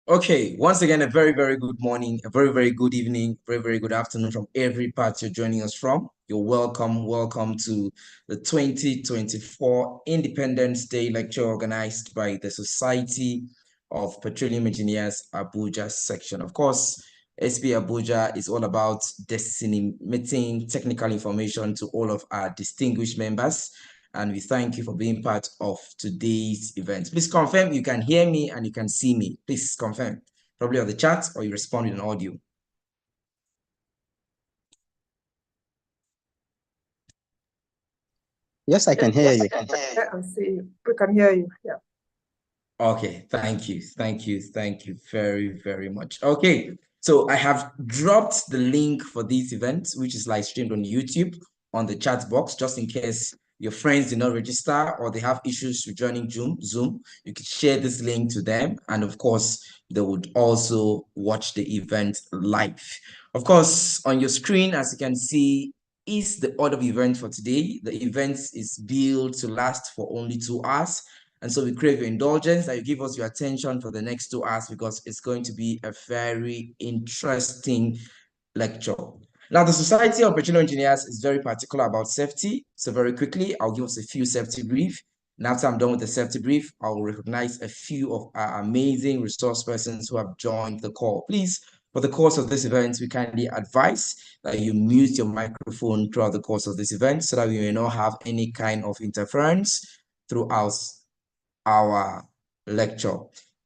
Okay, once again, a very, very good morning, a very, very good evening, very, very good afternoon from every part you're joining us from. You're welcome. Welcome to the 2024 Independence Day lecture organized by the Society of Petroleum Engineers Abuja section. Of course, SB Abuja is all about disseminating technical information to all of our distinguished members, and we thank you for being part of today's event. Please confirm you can hear me and you can see me. Please confirm, probably on the chat or you respond with an audio. Yes, I can hear you. And see, we can hear you. Yeah. Okay, thank you. Thank you. Thank you very, very much. Okay, so I have dropped the link for this event, which is live streamed on YouTube, on the chat box, just in case your friends did not register or they have issues with joining Zoom. You could share this link to them. And of course, they would also watch the event live. Of course, on your screen, as you can see, is the order of event for today. The event is billed to last for only 2 hours. And so we crave your indulgence, that you give us your attention for the next 2 hours, because it's going to be a very interesting lecture. Now, the Society of Petroleum Engineers is very particular about safety. So very quickly, I'll give us a few safety brief. And after I'm done with the safety brief, I'll recognize a few of our amazing resource persons who have joined the call. Please, for the course of this event, we kindly advise that you mute your microphone throughout the course of this event so that we may not have any kind of interference throughout our lecture.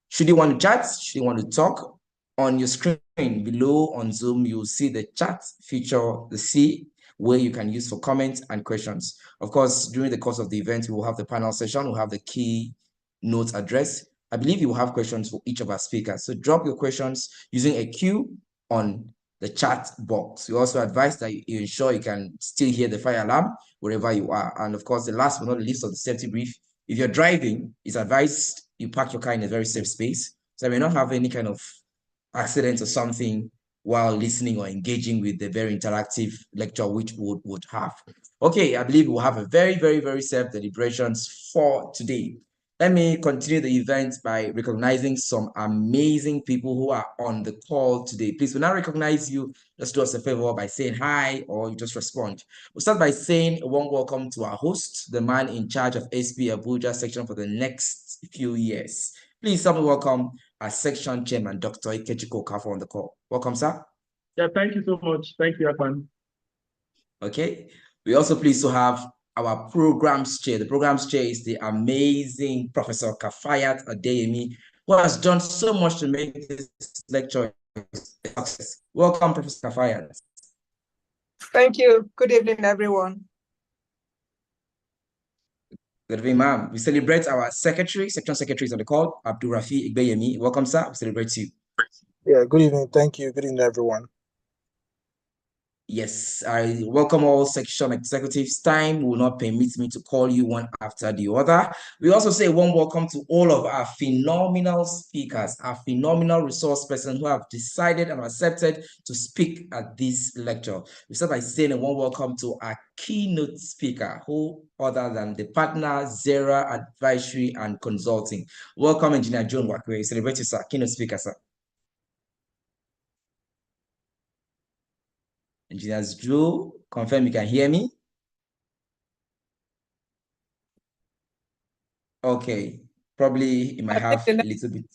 Should you want to chat, should you want to talk, on your screen below on Zoom, you'll see the chat feature, the C, where you can use for comments and questions. Of course, during the course of the event, we will have the panel session, we'll have the key notes address. I believe you will have questions for each of our speakers. So drop your questions using a Q on the chat box. We also advise that you ensure you can still hear the fire alarm wherever you are. And of course, the last but not the least of the safety brief, if you're driving, it's advised you park your car in a very safe space, so you may not have any kind of accidents or something while listening or engaging with the very interactive lecture which would have. Okay, I believe we'll have a very, very, very safe deliberations for today. Let me continue the event by recognizing some amazing people who are on the call today. Please, when I recognize you, just do us a favor by saying hi or you just respond. We'll start by saying a warm welcome to our host, the man in charge of SB Abuja section for the next few years. Please help me welcome our section chairman, Dr. Ikechukwu Okafor, on the call. Welcome, sir. Yeah, thank you so much. Thank you, Akpan. Okay. We're also pleased to have our programs chair. The programs chair is the amazing Professor Kafayat Adeyemi, who has done so much to make this lecture a success. Welcome, Professor Kafayat. Thank you. Good evening, everyone. Good evening, ma'am. We celebrate our secretary, section secretaries on the call, Abdul Rafi Igbeyemi. Welcome, sir. We celebrate you. Yeah, good evening. Thank you. Good evening, everyone. Yes, I welcome all section executives. Time will not permit me to call you one after the other. We also say one welcome to all of our phenomenal speakers, our phenomenal resource persons who have decided and accepted to speak at this lecture. We start by saying a one welcome to our keynote speaker, who other than the partner, Zera Advisory and Consulting. Welcome, Engineer John Wakwe. Celebrate you, sir. Keynote speaker, sir. Engineers Drew, confirm you can hear me. Okay, probably you might have a little bit.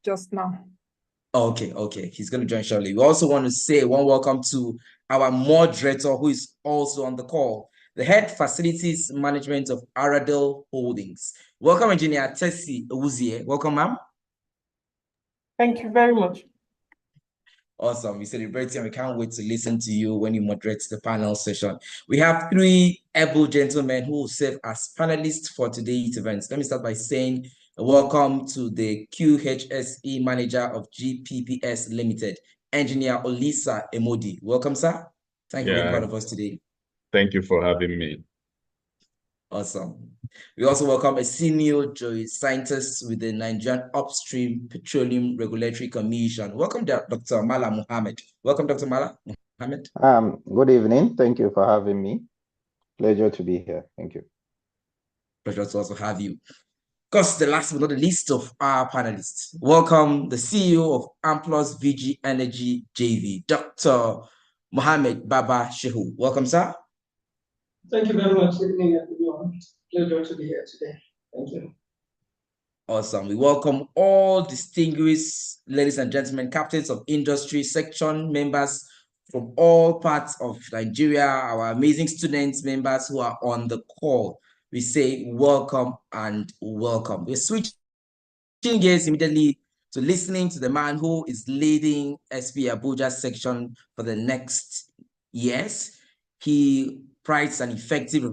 Just now. Okay, he's going to join shortly. We also want to say one welcome to our moderator, who is also on the call, the head facilities management of Aradel Holdings. Welcome, Engineer Tessie Owuzie. Welcome, ma'am. Thank you very much. Awesome. We celebrate you and we can't wait to listen to you when you moderate the panel session. We have 3 able gentlemen who will serve as panelists for today's event. Let me start by saying welcome to the QHSE manager of GPPS Limited, Engineer Olisa Emodi. Welcome, sir. Thank you for being part of us today. Thank you for having me. Awesome. We also welcome a senior geoscientist with the Nigerian Upstream Petroleum Regulatory Commission. Welcome, Dr. Mala Muhammad. Welcome, Dr. Mala Muhammad. Good evening. Thank you for having me. Pleasure to be here. Thank you. Pleasure to also have you. course, the last but not the least of our panelists. Welcome the CEO of Amplus VG Energy JV, Dr. Mohammed Baba Shehu. Welcome, sir. Thank you very much. Good evening, everyone. Pleasure to be here today. Thank you. Awesome. We welcome all distinguished ladies and gentlemen, captains of industry, section members from all parts of Nigeria, our amazing students, members who are on the call. We say welcome and welcome. We're switching gears immediately to listening to the man who is leading SP Abuja section for the next years. He prides an effective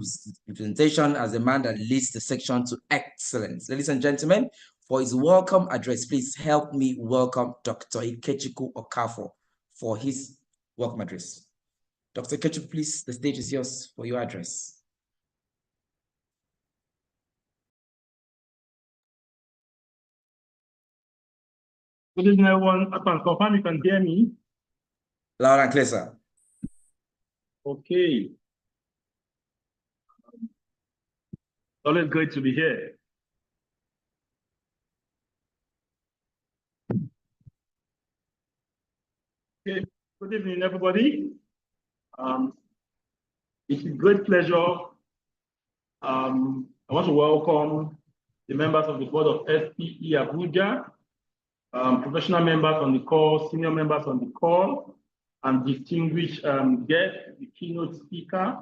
representation as the man that leads the section to excellence. Ladies and gentlemen, for his welcome address, please help me welcome Dr. Ikechukwu Okafor for his welcome address. Dr. Ikechukwu, please, the stage is yours for your address. Good evening, everyone. I can confirm you can hear me. Loud and clear, sir. Okay. Always great to be here. Okay. Good evening, everybody. It's a great pleasure. I want to welcome the members of the board of SPE Abuja, professional members on the call, senior members on the call, and distinguished guests, the keynote speaker.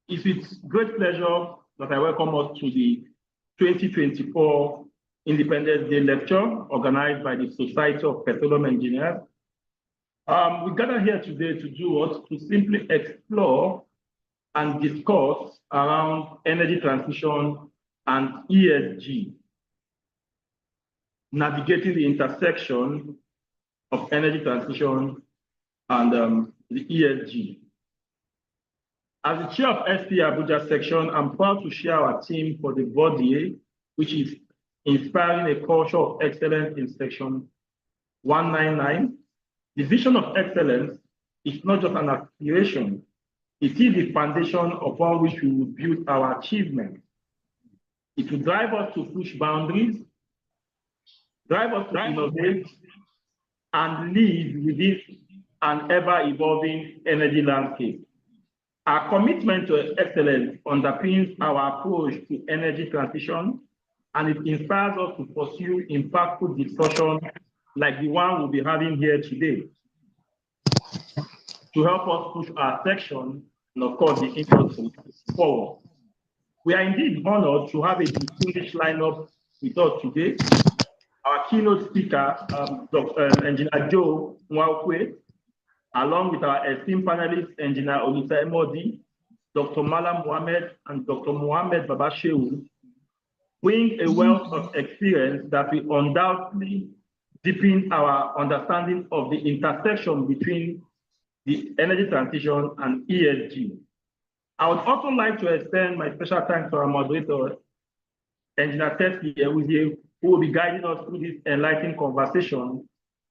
It's with great pleasure that I welcome us to the 2024 Independence Day Lecture organized by the Society of Petroleum Engineers. We gather here today to do what? To simply explore and discuss around energy transition and ESG, navigating the intersection of energy transition and the ESG. As the chair of SP Abuja section, I'm proud to share our theme for the body, which is inspiring a culture of excellence in section 199. The vision of excellence is not just an aspiration, it is the foundation upon which we will build our achievements. It will drive us to push boundaries, drive us to innovate, and live within an ever-evolving energy landscape. Our commitment to excellence underpins our approach to energy transition, and it inspires us to pursue impactful discussions like the one we'll be having here today to help us push our section and, of course, the industry forward. We are indeed honored to have a distinguished lineup with us today. Our keynote speaker, Dr. Engineer Joe Nwakwe, along with our esteemed panelists, Engineer Olisa Emodi, Dr. Malam Mohammed, and Dr. Mohammed Baba Shehu, bring a wealth of experience that will undoubtedly deepen our understanding of the intersection between the energy transition and ESG. I would also like to extend my special thanks to our moderator, Engineer Tesli Ewuzie, who will be guiding us through this enlightening conversation,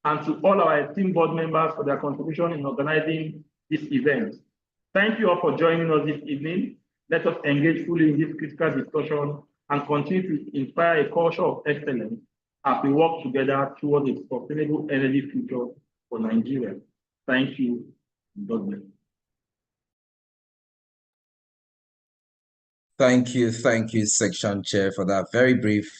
and to all our esteemed board members for their contribution in organizing this event. Thank you all for joining us this evening. Let us engage fully in this critical discussion and continue to inspire a culture of excellence as we work together towards a sustainable energy future for Nigeria. Thank you. God bless. Thank you, Section Chair, for that very brief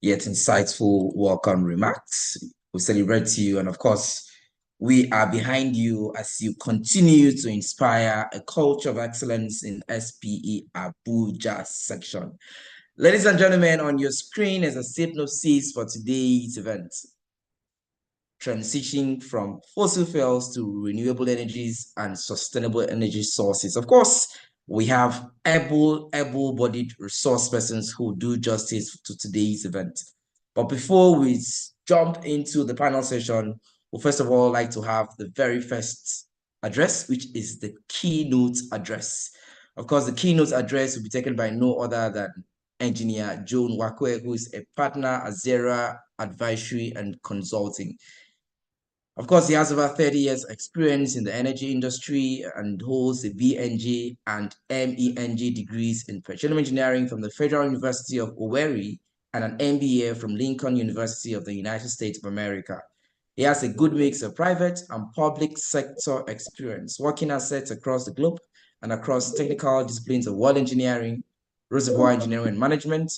yet insightful welcome remarks. We celebrate you, and of course, we are behind you as you continue to inspire a culture of excellence in SPE Abuja section. Ladies and gentlemen, on your screen is a synopsis for today's event. Transitioning from fossil fuels to renewable energies and sustainable energy sources. Of course, we have able-bodied resource persons who do justice to today's event. But before we jump into the panel session, we'll first of all like to have the very first address, which is the keynote address. Of course, the keynote address will be taken by no other than Engineer Joe Nwakwe, who is a partner at Zera Advisory and Consulting. Of course, he has over 30 years experience in the energy industry and holds a BNG and MENG degrees in petroleum engineering from the Federal University of Owerri and an MBA from Lincoln University of the United States of America. He has a good mix of private and public sector experience, working assets across the globe and across technical disciplines of well engineering, reservoir engineering and management,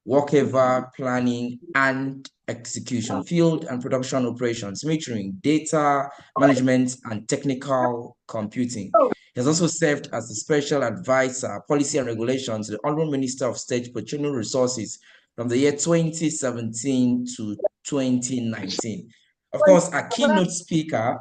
workover planning and execution, field and production operations, metering, data management, and technical computing. He has also served as the special advisor, policy and regulations to the Honorable Minister of State Petroleum Resources from the year 2017 to 2019. Of course, a keynote speaker.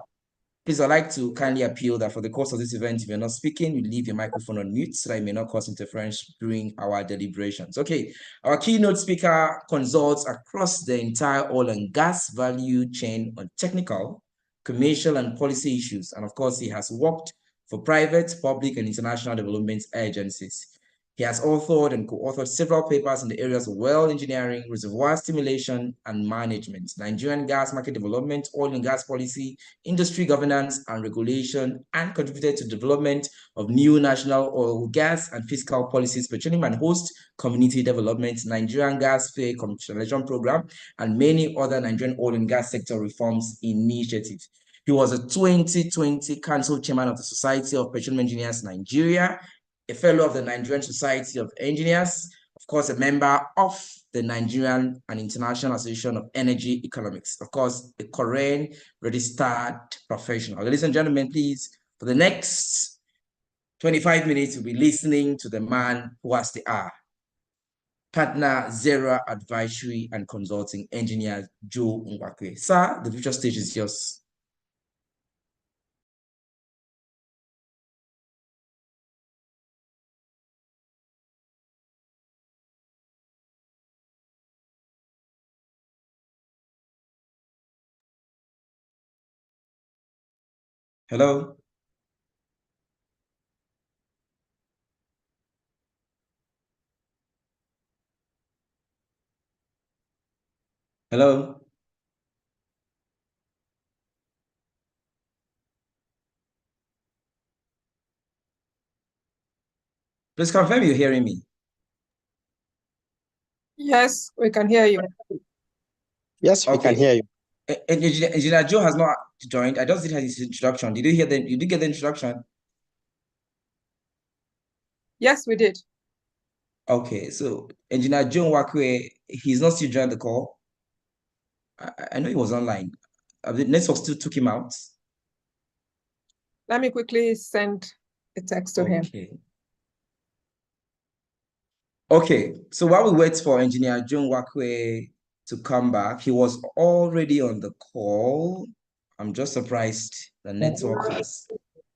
Please, I'd like to kindly appeal that for the course of this event, if you're not speaking, you leave your microphone on mute so that it may not cause interference during our deliberations. Okay, our keynote speaker consults across the entire oil and gas value chain on technical, commercial, and policy issues. And of course, he has worked for private, public, and international development agencies. He has authored and co-authored several papers in the areas of well engineering, reservoir stimulation, and management, Nigerian gas market development, oil and gas policy, industry governance and regulation, and contributed to development of new national oil, gas, and fiscal policies, petroleum and host community development, Nigerian gas fair commercialization program, and many other Nigerian oil and gas sector reforms initiatives. He was a 2020 Council Chairman of the Society of Petroleum Engineers Nigeria, a fellow of the Nigerian Society of Engineers, of course, a member of the Nigerian and International Association of Energy Economics, of course, a Korean registered professional. Ladies and gentlemen, please, for the next 25 minutes, we'll be listening to the man who has the R. Partner Zera Advisory and Consulting Engineer Joe Nwakwe. Sir, the future stage is yours. Hello? Hello? Please confirm you're hearing me. Yes, we can hear you. Yes, we can Okay. hear you. Engineer Joe has not joined. I just did his introduction. Did you hear the? You did get the introduction? Yes, we did. Okay, so Engineer Joe Nwakwe, he's not still joined the call. I know he was online. The network still took him out. Let me quickly send a text to him. Okay, so while we wait for Engineer Joe Nwakwe to come back, he was already on the call. I'm just surprised the network has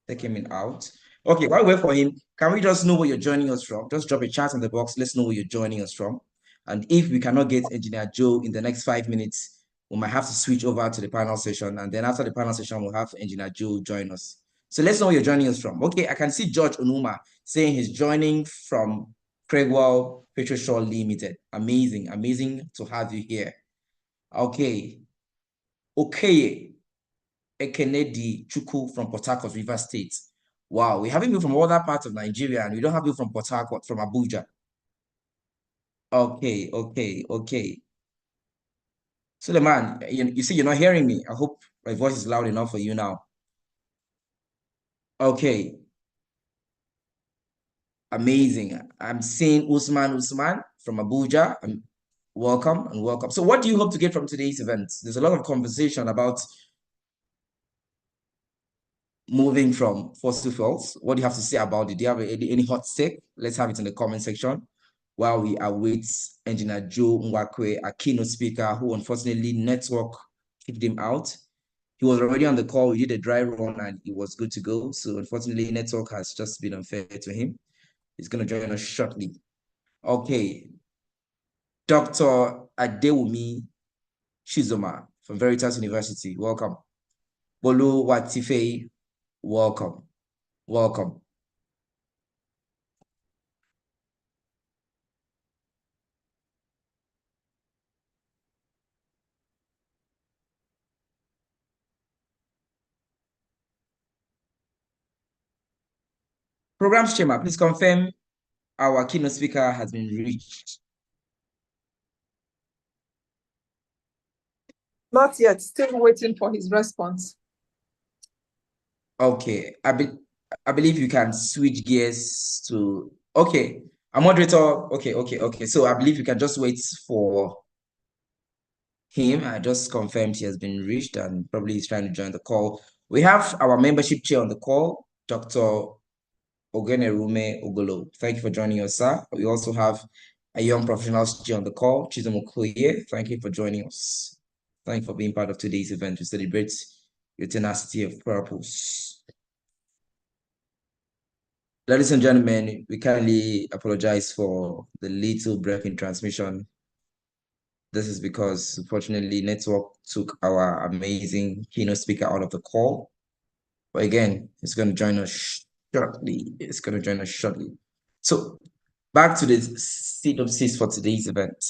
taken him out. Okay, while we wait for him, can we just know where you're joining us from? Just drop a chat in the box. Let's know where you're joining us from. And if we cannot get Engineer Joe in the next 5 minutes, we might have to switch over to the panel session. And then after the panel session, we'll have Engineer Joe join us. So let's know where you're joining us from. Okay, I can see George Onuma saying he's joining from Craigwell Petroshore Limited. Amazing, amazing to have you here. Okay. Okay. Ekenedi Chuku from Port Harcourt, River State. Wow, we have people from other parts of Nigeria and we don't have people from Port Harcourt, from Abuja. Okay, okay, okay. Suleiman, you see you're not hearing me. I hope my voice is loud enough for you now. Okay. Amazing. I'm seeing Usman from Abuja. Welcome and welcome. So what do you hope to get from today's event? There's a lot of conversation about moving from fossil fuels. What do you have to say about it? Do you have any hot take? Let's have it in the comment section while we await Engineer Joe Nwakwe, a keynote speaker who unfortunately network kicked him out. He was already on the call. We did a dry run and he was good to go. So unfortunately, network has just been unfair to him. He's going to join us shortly. Okay. Dr. Adewumi Shizoma from Veritas University. Welcome. Bolu Watife. Welcome. Welcome. Program schema, please confirm our keynote speaker has been reached. Not yet, still waiting for his response. Okay, I believe you can switch gears to, okay, a moderator, okay. So I believe you can just wait for him. I just confirmed he has been reached and probably he's trying to join the call. We have our membership chair on the call, Dr. Ogenerume Ogolo. Thank you for joining us, sir. We also have a young professionals chair on the call, Chizomo Okoye. Thank you for joining us. Thank you for being part of today's event to celebrate your tenacity of purpose. Ladies and gentlemen, we kindly apologize for the little break in transmission. This is because, unfortunately, network took our amazing keynote speaker out of the call. But again, it's going to join us shortly. So back to the synopsis for today's event.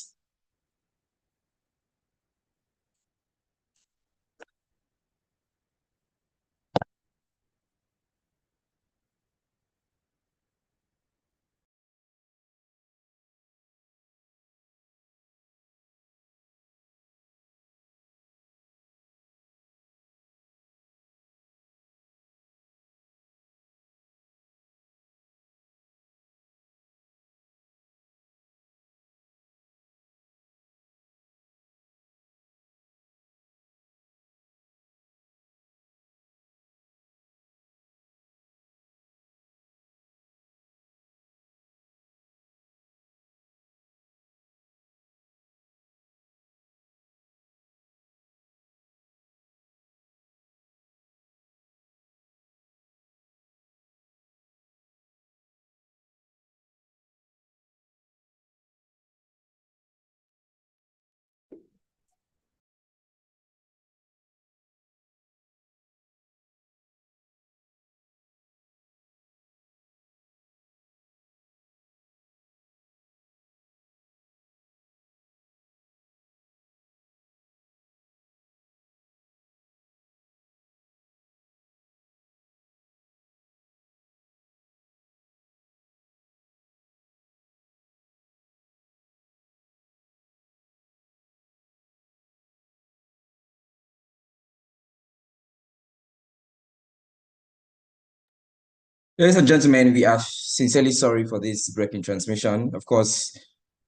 Ladies and gentlemen, we are sincerely sorry for this break in transmission. Of course,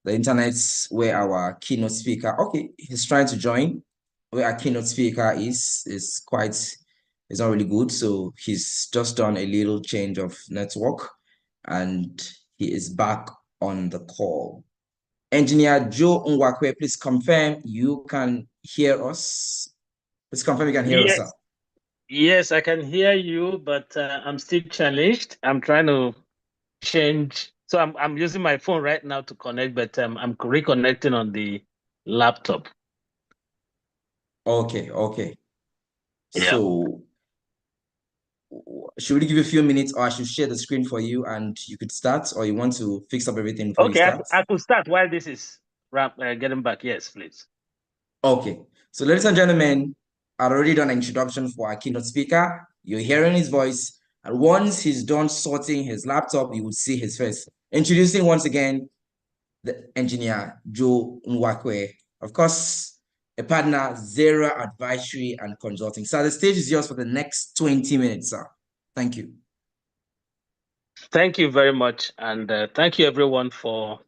the internet's where our keynote speaker, okay, he's trying to join. Where our keynote speaker is not really good. So he's just done a little change of network and he is back on the call. Engineer Joe Nwakwe, please confirm you can hear us. Please confirm you can hear us, sir. Yes, I can hear you, but I'm still challenged. I'm trying to change. So I'm using my phone right now to connect, but I'm reconnecting on the laptop. Okay. Yeah. So should we give you a few minutes or I should share the screen for you and you could start, or you want to fix up everything before you start? I could start while this is getting back. Yes, please. Okay. So ladies and gentlemen, I've already done an introduction for our keynote speaker. You're hearing his voice. And once he's done sorting his laptop, you would see his face. Introducing once again, the engineer, Joe Nwakwe. Of course, a partner, Zera Advisory and Consulting. So the stage is yours for the next 20 minutes, sir. Thank you. Thank you very much. And thank you everyone for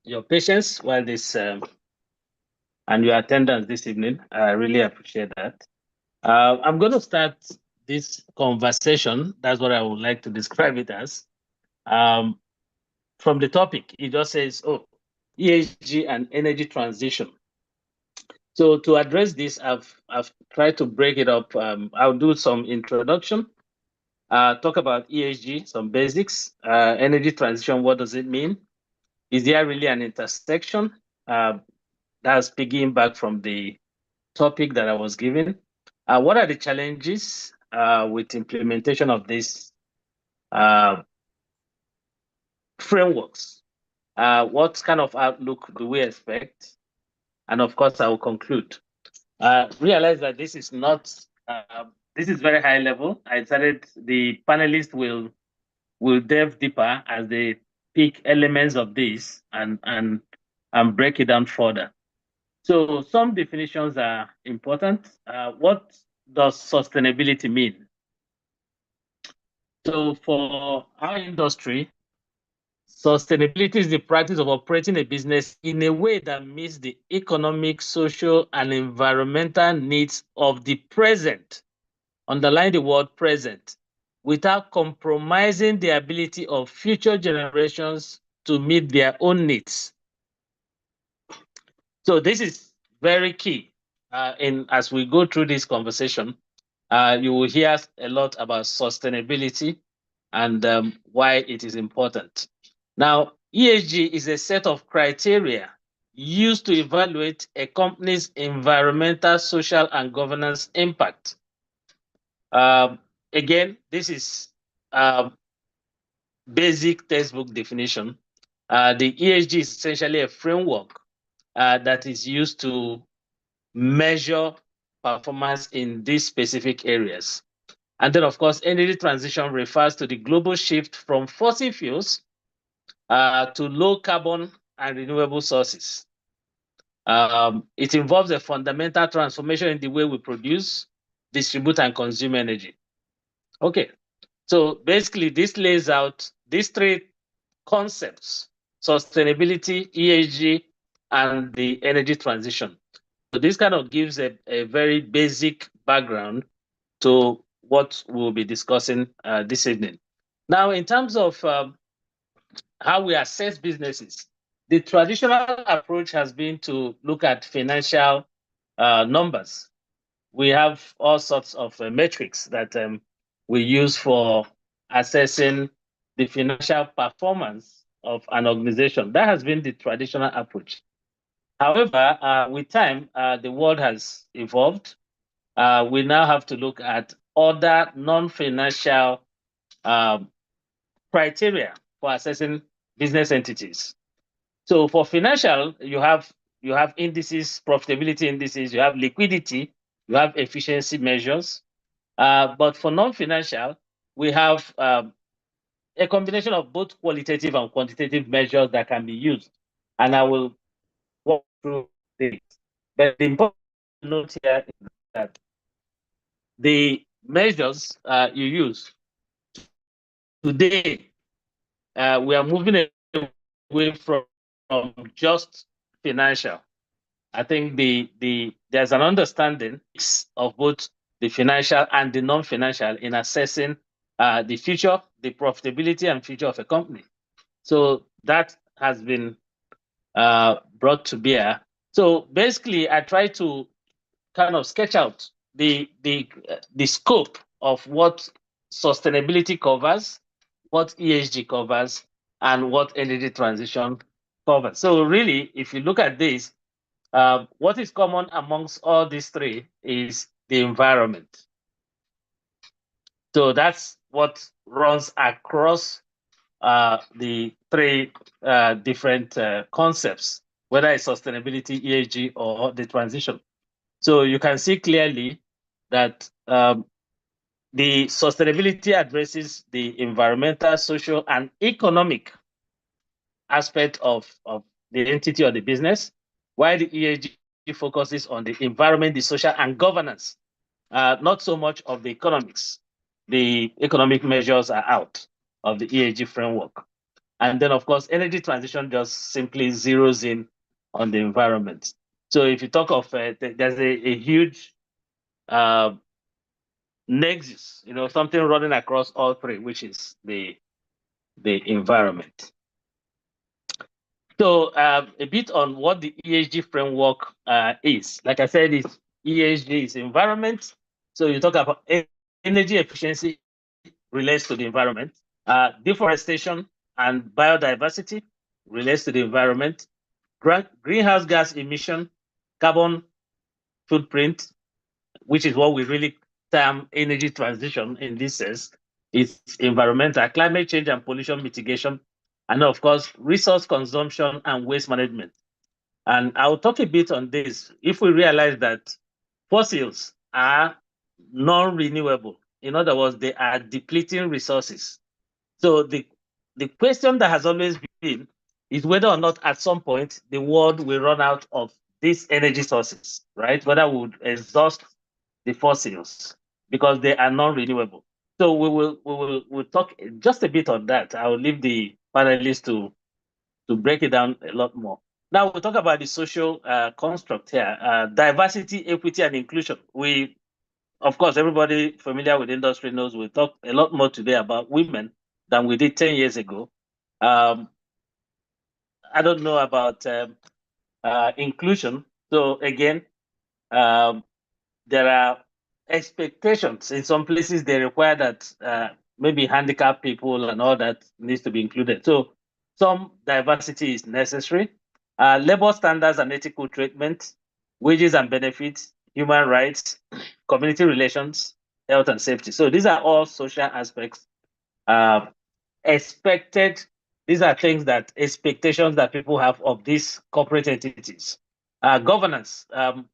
your patience while this and your attendance this evening. I really appreciate that. I'm going to start this conversation. That's what I would like to describe it as. From the topic, it just says, ESG and energy transition. So to address this, I've tried to break it up. I'll do some introduction, talk about ESG, some basics, energy transition, what does it mean? Is there really an intersection? That's picking back from the topic that I was given. What are the challenges with implementation of these frameworks? What kind of outlook do we expect? And of course, I will conclude. Realize that this is not this is very high level. I decided the panelists will delve deeper as they pick elements of this and break it down further. So some definitions are important. What does sustainability mean? So for our industry, sustainability is the practice of operating a business in a way that meets the economic, social, and environmental needs of the present. Underline the word present, without compromising the ability of future generations to meet their own needs. So this is very key. As we go through this conversation, you will hear a lot about sustainability and why it is important. Now, ESG is a set of criteria used to evaluate a company's environmental, social, and governance impact. Again, this is basic textbook definition. The ESG is essentially a framework that is used to measure performance in these specific areas. And then, of course, energy transition refers to the global shift from fossil fuels to low carbon and renewable sources. It involves a fundamental transformation in the way we produce, distribute, and consume energy. Okay, so basically this lays out these three concepts: sustainability, ESG, and the energy transition. So this kind of gives a very basic background to what we'll be discussing this evening. Now, in terms of how we assess businesses, the traditional approach has been to look at financial numbers. We have all sorts of metrics that we use for assessing the financial performance of an organization. That has been the traditional approach. However, with time, the world has evolved. We now have to look at other non-financial criteria for assessing business entities. So for financial, you have indices, profitability indices, you have liquidity, you have efficiency measures. But for non-financial, we have a combination of both qualitative and quantitative measures that can be used. And I will walk through this. But the important note here is that the measures you use today, we are moving away from just financial. I think there's an understanding of both the financial and the non-financial in assessing the future, the profitability and future of a company. So that has been brought to bear. So basically, I try to kind of sketch out the scope of what sustainability covers, what ESG covers, and what energy transition covers. So really, if you look at this, what is common amongst all these three is the environment. So that's what runs across the three different concepts, whether it's sustainability, ESG, or the transition. So you can see clearly that the sustainability addresses the environmental, social, and economic aspect of the entity or the business, while the ESG focuses on the environment, the social, and governance, not so much of the economics. The economic measures are out of the ESG framework. And then, of course, energy transition just simply zeroes in on the environment. So if you talk of, there's a huge nexus, something running across all three, which is the environment. So a bit on what the ESG framework is. Like I said, ESG is environment. So you talk about energy efficiency relates to the environment. Deforestation and biodiversity relates to the environment. Greenhouse gas emission, carbon footprint, which is what we really term energy transition in this sense, is environmental, climate change and pollution mitigation, and of course, resource consumption and waste management. And I'll talk a bit on this. If we realize that fossils are non-renewable. In other words, they are depleting resources. So the question that has always been is whether or not at some point the world will run out of these energy sources, right? Whether we would exhaust the fossils because they are non-renewable. So we'll talk just a bit on that. I will leave the panelists to break it down a lot more. Now we'll talk about the social construct here, diversity, equity, and inclusion. We, of course, everybody familiar with industry knows we talk a lot more today about women than we did 10 years ago. I don't know about inclusion. So again, there are expectations. In some places, they require that maybe handicapped people and all that needs to be included. So some diversity is necessary. Labor standards and ethical treatment, wages and benefits, human rights, community relations, health and safety. So these are all social aspects expected. These are things that expectations that people have of these corporate entities. Governance.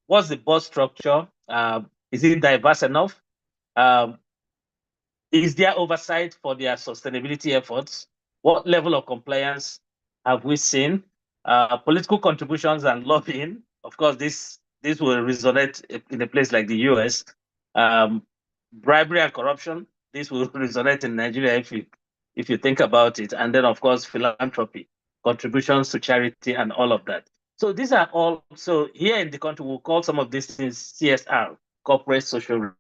What's the board structure? Is it diverse enough? Is there oversight for their sustainability efforts? What level of compliance have we seen? Political contributions and lobbying. Of course, this will resonate in a place like the US. Bribery and corruption. This will resonate in Nigeria if you think about it. And then, of course, philanthropy, contributions to charity, and all of that. So these are all. So here in the country, we'll call some of these things CSR, corporate social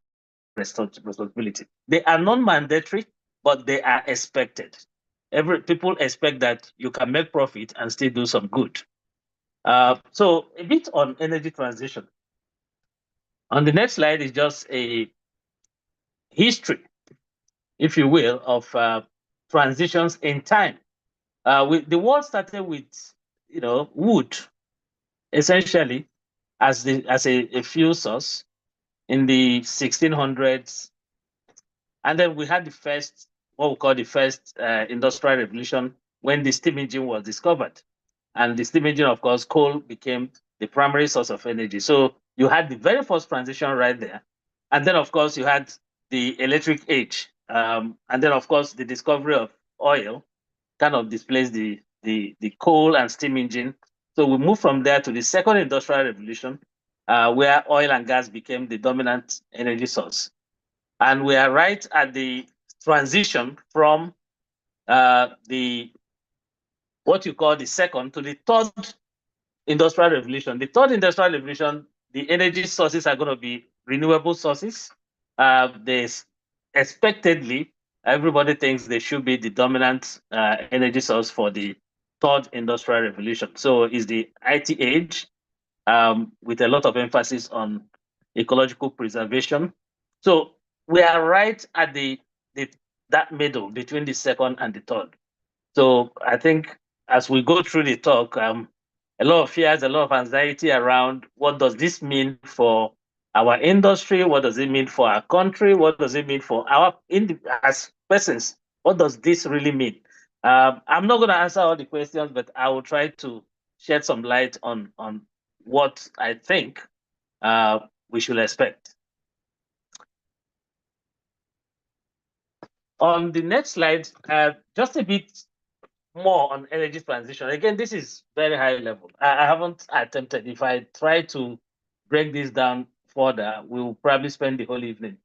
responsibility. They are non-mandatory, but they are expected. People expect that you can make profit and still do some good. So a bit on energy transition. On the next slide is just a history, if you will, of transitions in time. The world started with, wood, essentially, as a fuel source in the 1600s, and then we had what we call the first industrial revolution when the steam engine was discovered, and the steam engine, of course, coal became the primary source of energy. So you had the very first transition right there, and then of course you had the electric age, and then of course the discovery of oil kind of displaced the coal and steam engine. So we moved from there to the second industrial revolution, where oil and gas became the dominant energy source. And we are right at the transition from what you call the second to the third industrial revolution. The third industrial revolution, the energy sources are going to be renewable sources. There's expectedly, everybody thinks they should be the dominant energy source for the third industrial revolution. So it's the IT age, with a lot of emphasis on ecological preservation. So we are right at that middle between the second and the third. So I think as we go through the talk, a lot of fears, a lot of anxiety around what does this mean for our industry? What does it mean for our country? What does it mean for as persons? What does this really mean? I'm not going to answer all the questions, but I will try to shed some light on what I think we should expect. On the next slide, just a bit more on energy transition. Again, this is very high level. I haven't attempted. If I try to break this down further, we'll probably spend the whole evening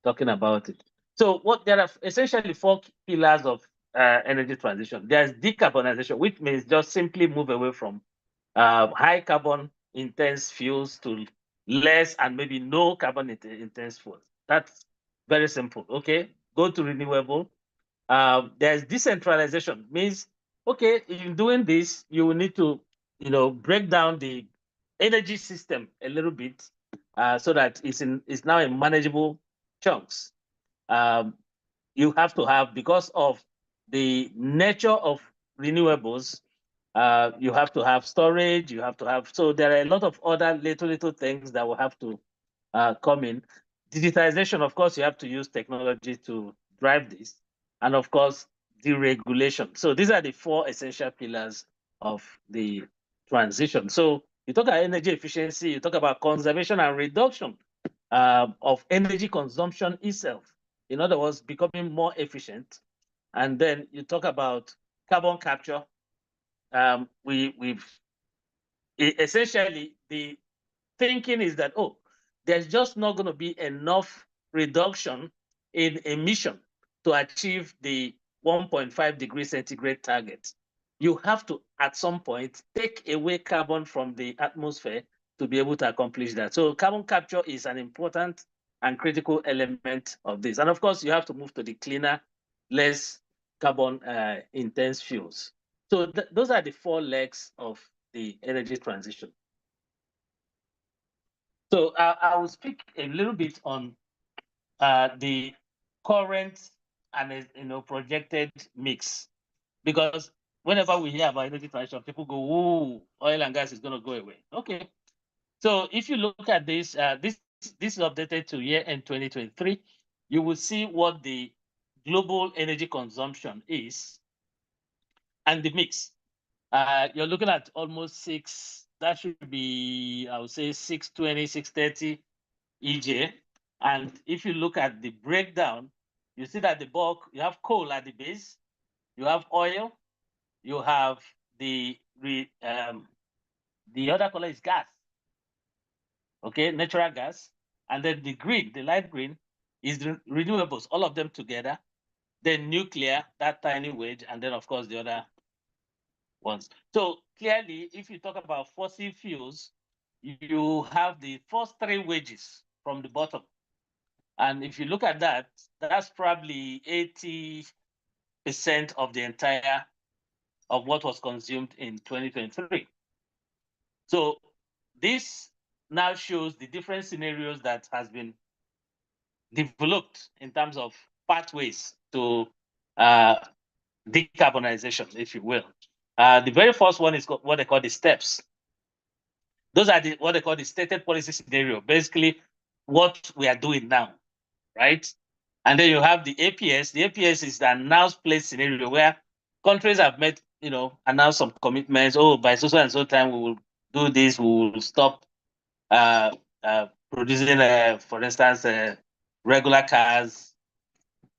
talking about it. So there are essentially 4 pillars of energy transition. There's decarbonization, which means just simply move away from high carbon intense fuels to less and maybe no carbon intense fuels. That's very simple. Okay, go to renewable. There's decentralization, means okay, in doing this, you will need to break down the energy system a little bit so that it's now in manageable chunks. You have to have, because of the nature of renewables, you have to have storage, you have to have, so there are a lot of other little things that will have to come in. Digitization, of course, you have to use technology to drive this. And of course, deregulation. So these are the 4 essential pillars of the transition. So you talk about energy efficiency, you talk about conservation and reduction. of energy consumption itself. In other words, becoming more efficient. And then you talk about carbon capture. Essentially, the thinking is that, oh, there's just not going to be enough reduction in emission to achieve the 1.5 degrees centigrade target. You have to, at some point, take away carbon from the atmosphere to be able to accomplish that. So carbon capture is an important and critical element of this. And of course, you have to move to the cleaner, less carbon intense fuels. So those are the 4 legs of the energy transition. So I will speak a little bit on the current and projected mix, because whenever we hear about energy transition, people go, "Oh, oil and gas is going to go away." Okay, so if you look at this, this is updated to year end 2023. You will see what the global energy consumption is and the mix. You're looking at almost 6. That should be, I would say, 620, 630 EJ. And if you look at the breakdown, you see that the bulk, you have coal at the base, you have oil, you have the other color is gas, okay, natural gas, and then the green, the light green, is the renewables, all of them together, then nuclear, that tiny wedge, and then of course the other ones. So clearly, if you talk about fossil fuels, you have the first 3 wedges from the bottom. And if you look at that, that's probably 80% of the entire of what was consumed in 2023. So this now shows the different scenarios that has been developed in terms of pathways to decarbonization, if you will. The very first one is what they call the steps. Those are what they call the stated policy scenario, basically what we are doing now, right? And then you have the APS. The APS is the announced place scenario where countries have made, announced some commitments. Oh, by so and so time we will do this. We will stop producing, for instance, regular cars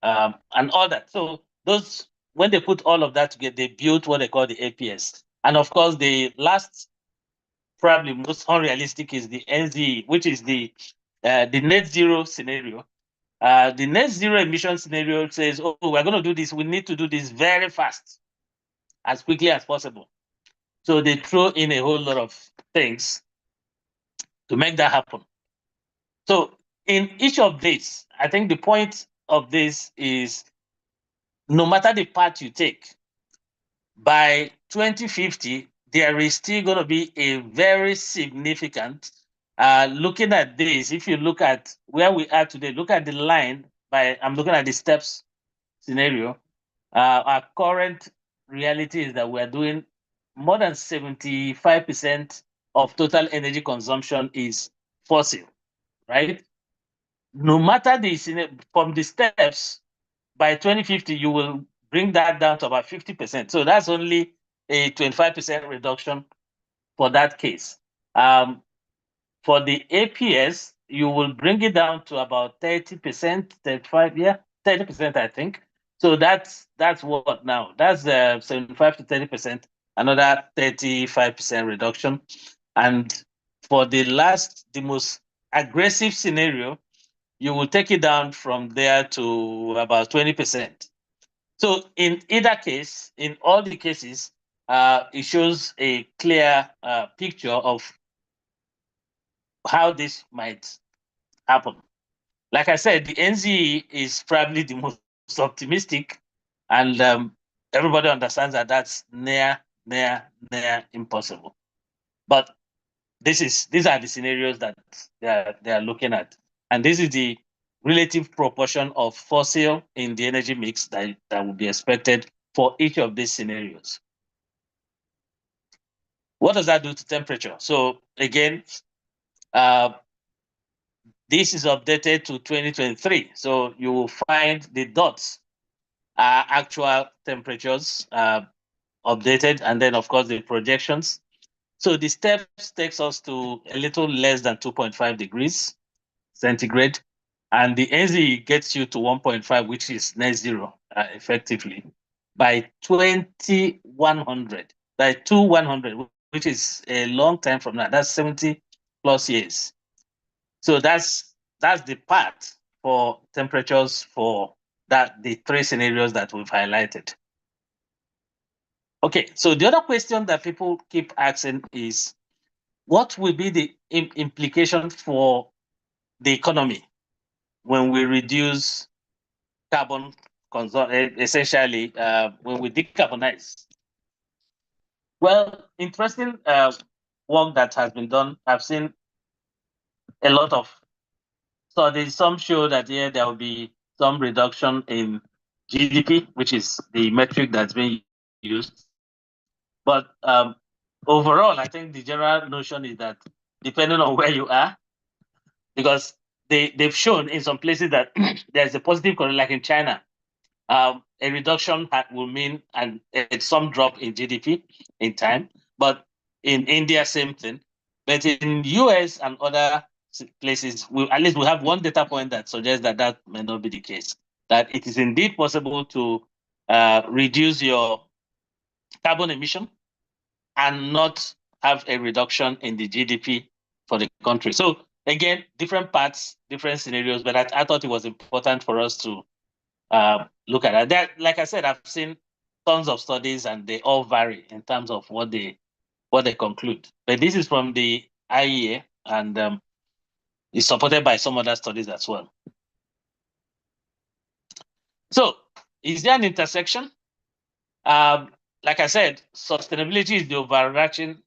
and all that. So those, when they put all of that together, they built what they call the APS. And of course, the last, probably most unrealistic, is the NZE, which is the net zero scenario. The net zero emission scenario says, oh, we're going to do this. We need to do this very fast, as quickly as possible. So they throw in a whole lot of things to make that happen. So in each of these, I think the point of this is, no matter the path you take, by 2050, there is still going to be a very significant, looking at this, if you look at where we are today, look at the line, I'm looking at the steps scenario. Our current reality is that we're doing more than 75% of total energy consumption is fossil, right? No matter from the steps, by 2050, you will bring that down to about 50%. So that's only a 25% reduction for that case. For the APS, you will bring it down to about 30%, 30%, I think. So that's what now? That's 75 to 30%, another 35% reduction. And for the most aggressive scenario, you will take it down from there to about 20%. So in either case, in all the cases, it shows a clear picture of how this might happen. Like I said, the NZE is probably the most optimistic, and everybody understands that that's near impossible. But these are the scenarios that they are looking at, and this is the relative proportion of fossil in the energy mix that would be expected for each of these scenarios. What does that do to temperature? So again, this is updated to 2023. So you will find the dots are actual temperatures updated, and then of course the projections. So the steps takes us to a little less than 2.5 degrees. centigrade, and the NZ gets you to 1.5, which is net zero effectively by 2100, by 2100, which is a long time from now. That's 70 plus years. So that's the path for temperatures for the three scenarios that we've highlighted. Okay, so the other question that people keep asking is, what will be the implication for the economy when we reduce carbon consumption, essentially when we decarbonize? Well, interesting work that has been done. I've seen a lot of studies. Some show that there will be some reduction in GDP, which is the metric that's being used. But overall, I think the general notion is that depending on where you are, because they've shown in some places that there's a positive correlation, like in China, a reduction will mean some drop in GDP in time. But in India, same thing. But in US and other places, at least we have one data point that suggests that may not be the case. That it is indeed possible to reduce your carbon emission and not have a reduction in the GDP for the country. So again, different paths, different scenarios, but I thought it was important for us to look at that. Like I said, I've seen tons of studies and they all vary in terms of what they conclude. But this is from the IEA and is supported by some other studies as well. So is there an intersection? Like I said, sustainability is the overarching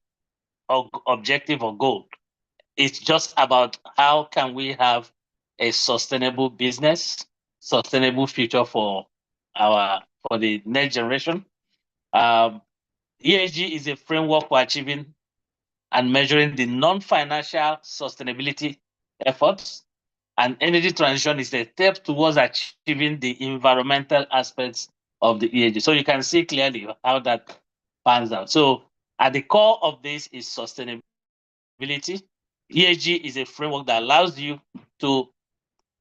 objective or goal. It's just about how can we have a sustainable business, sustainable future for the next generation. ESG is a framework for achieving and measuring the non-financial sustainability efforts, and energy transition is a step towards achieving the environmental aspects of the ESG. So you can see clearly how that pans out. So at the core of this is sustainability. ESG is a framework that allows you to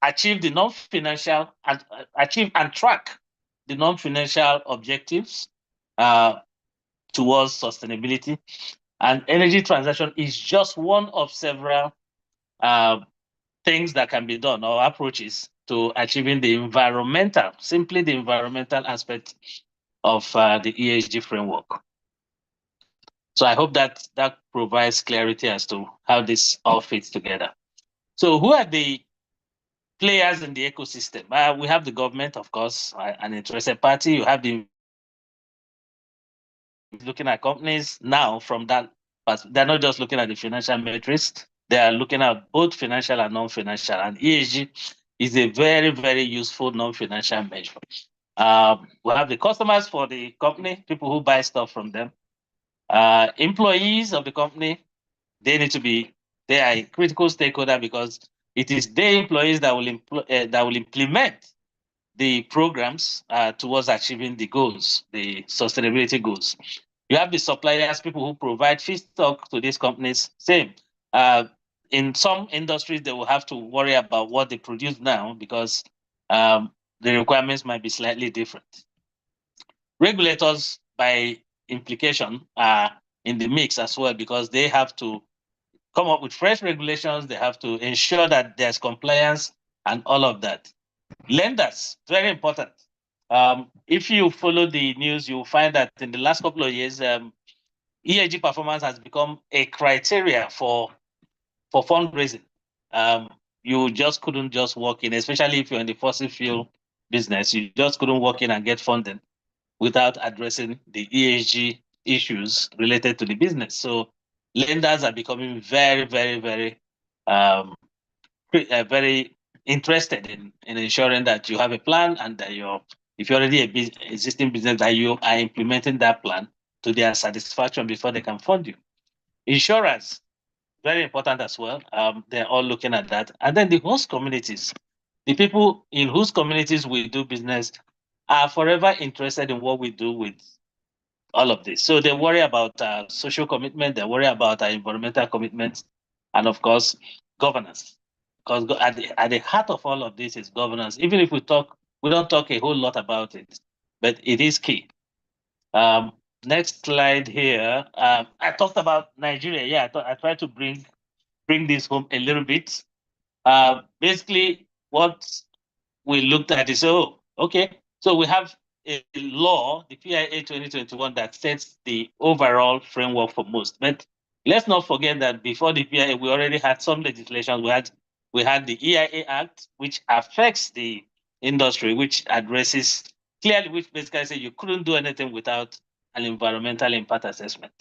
achieve the non-financial and achieve and track the non-financial objectives towards sustainability. And energy transition is just one of several things that can be done or approaches to achieving the environmental aspect of the ESG framework. So I hope that provides clarity as to how this all fits together. So who are the players in the ecosystem? We have the government, of course, an interested party. You have the looking at companies now from that, but they're not just looking at the financial metrics. They are looking at both financial and non-financial, and ESG is a very, very useful non-financial measure. We have the customers for the company, people who buy stuff from them. Employees of the company, they are a critical stakeholder because it is their employees that will implement the programs towards achieving the goals, the sustainability goals. You have the suppliers, people who provide feedstock to these companies. Same. In some industries, they will have to worry about what they produce now because the requirements might be slightly different. Regulators, by implication, are in the mix as well because they have to come up with fresh regulations. They have to ensure that there's compliance and all of that. Lenders, very important. If you follow the news, you'll find that in the last couple of years, ESG performance has become a criteria for fundraising. You just couldn't just walk in, especially if you're in the fossil fuel business, you just couldn't walk in and get funding without addressing the ESG issues related to the business. So lenders are becoming very, very, very, very interested in ensuring that you have a plan and that if you're already an existing business, that you are implementing that plan to their satisfaction before they can fund you. Insurance, very important as well. They're all looking at that. And then the host communities, the people in whose communities we do business are forever interested in what we do with all of this. So they worry about social commitment, they worry about our environmental commitments, and of course, governance. because at the heart of all of this is governance. Even if we don't talk a whole lot about it, but it is key. Next slide here. I talked about Nigeria. Yeah, I tried to bring this home a little bit. Basically, what we looked at is, okay, so we have a law, the PIA 2021, that sets the overall framework for most. But let's not forget that before the PIA, we already had some legislation. We had the EIA Act, which affects the industry, which addresses clearly, which basically says you couldn't do anything without an environmental impact assessment.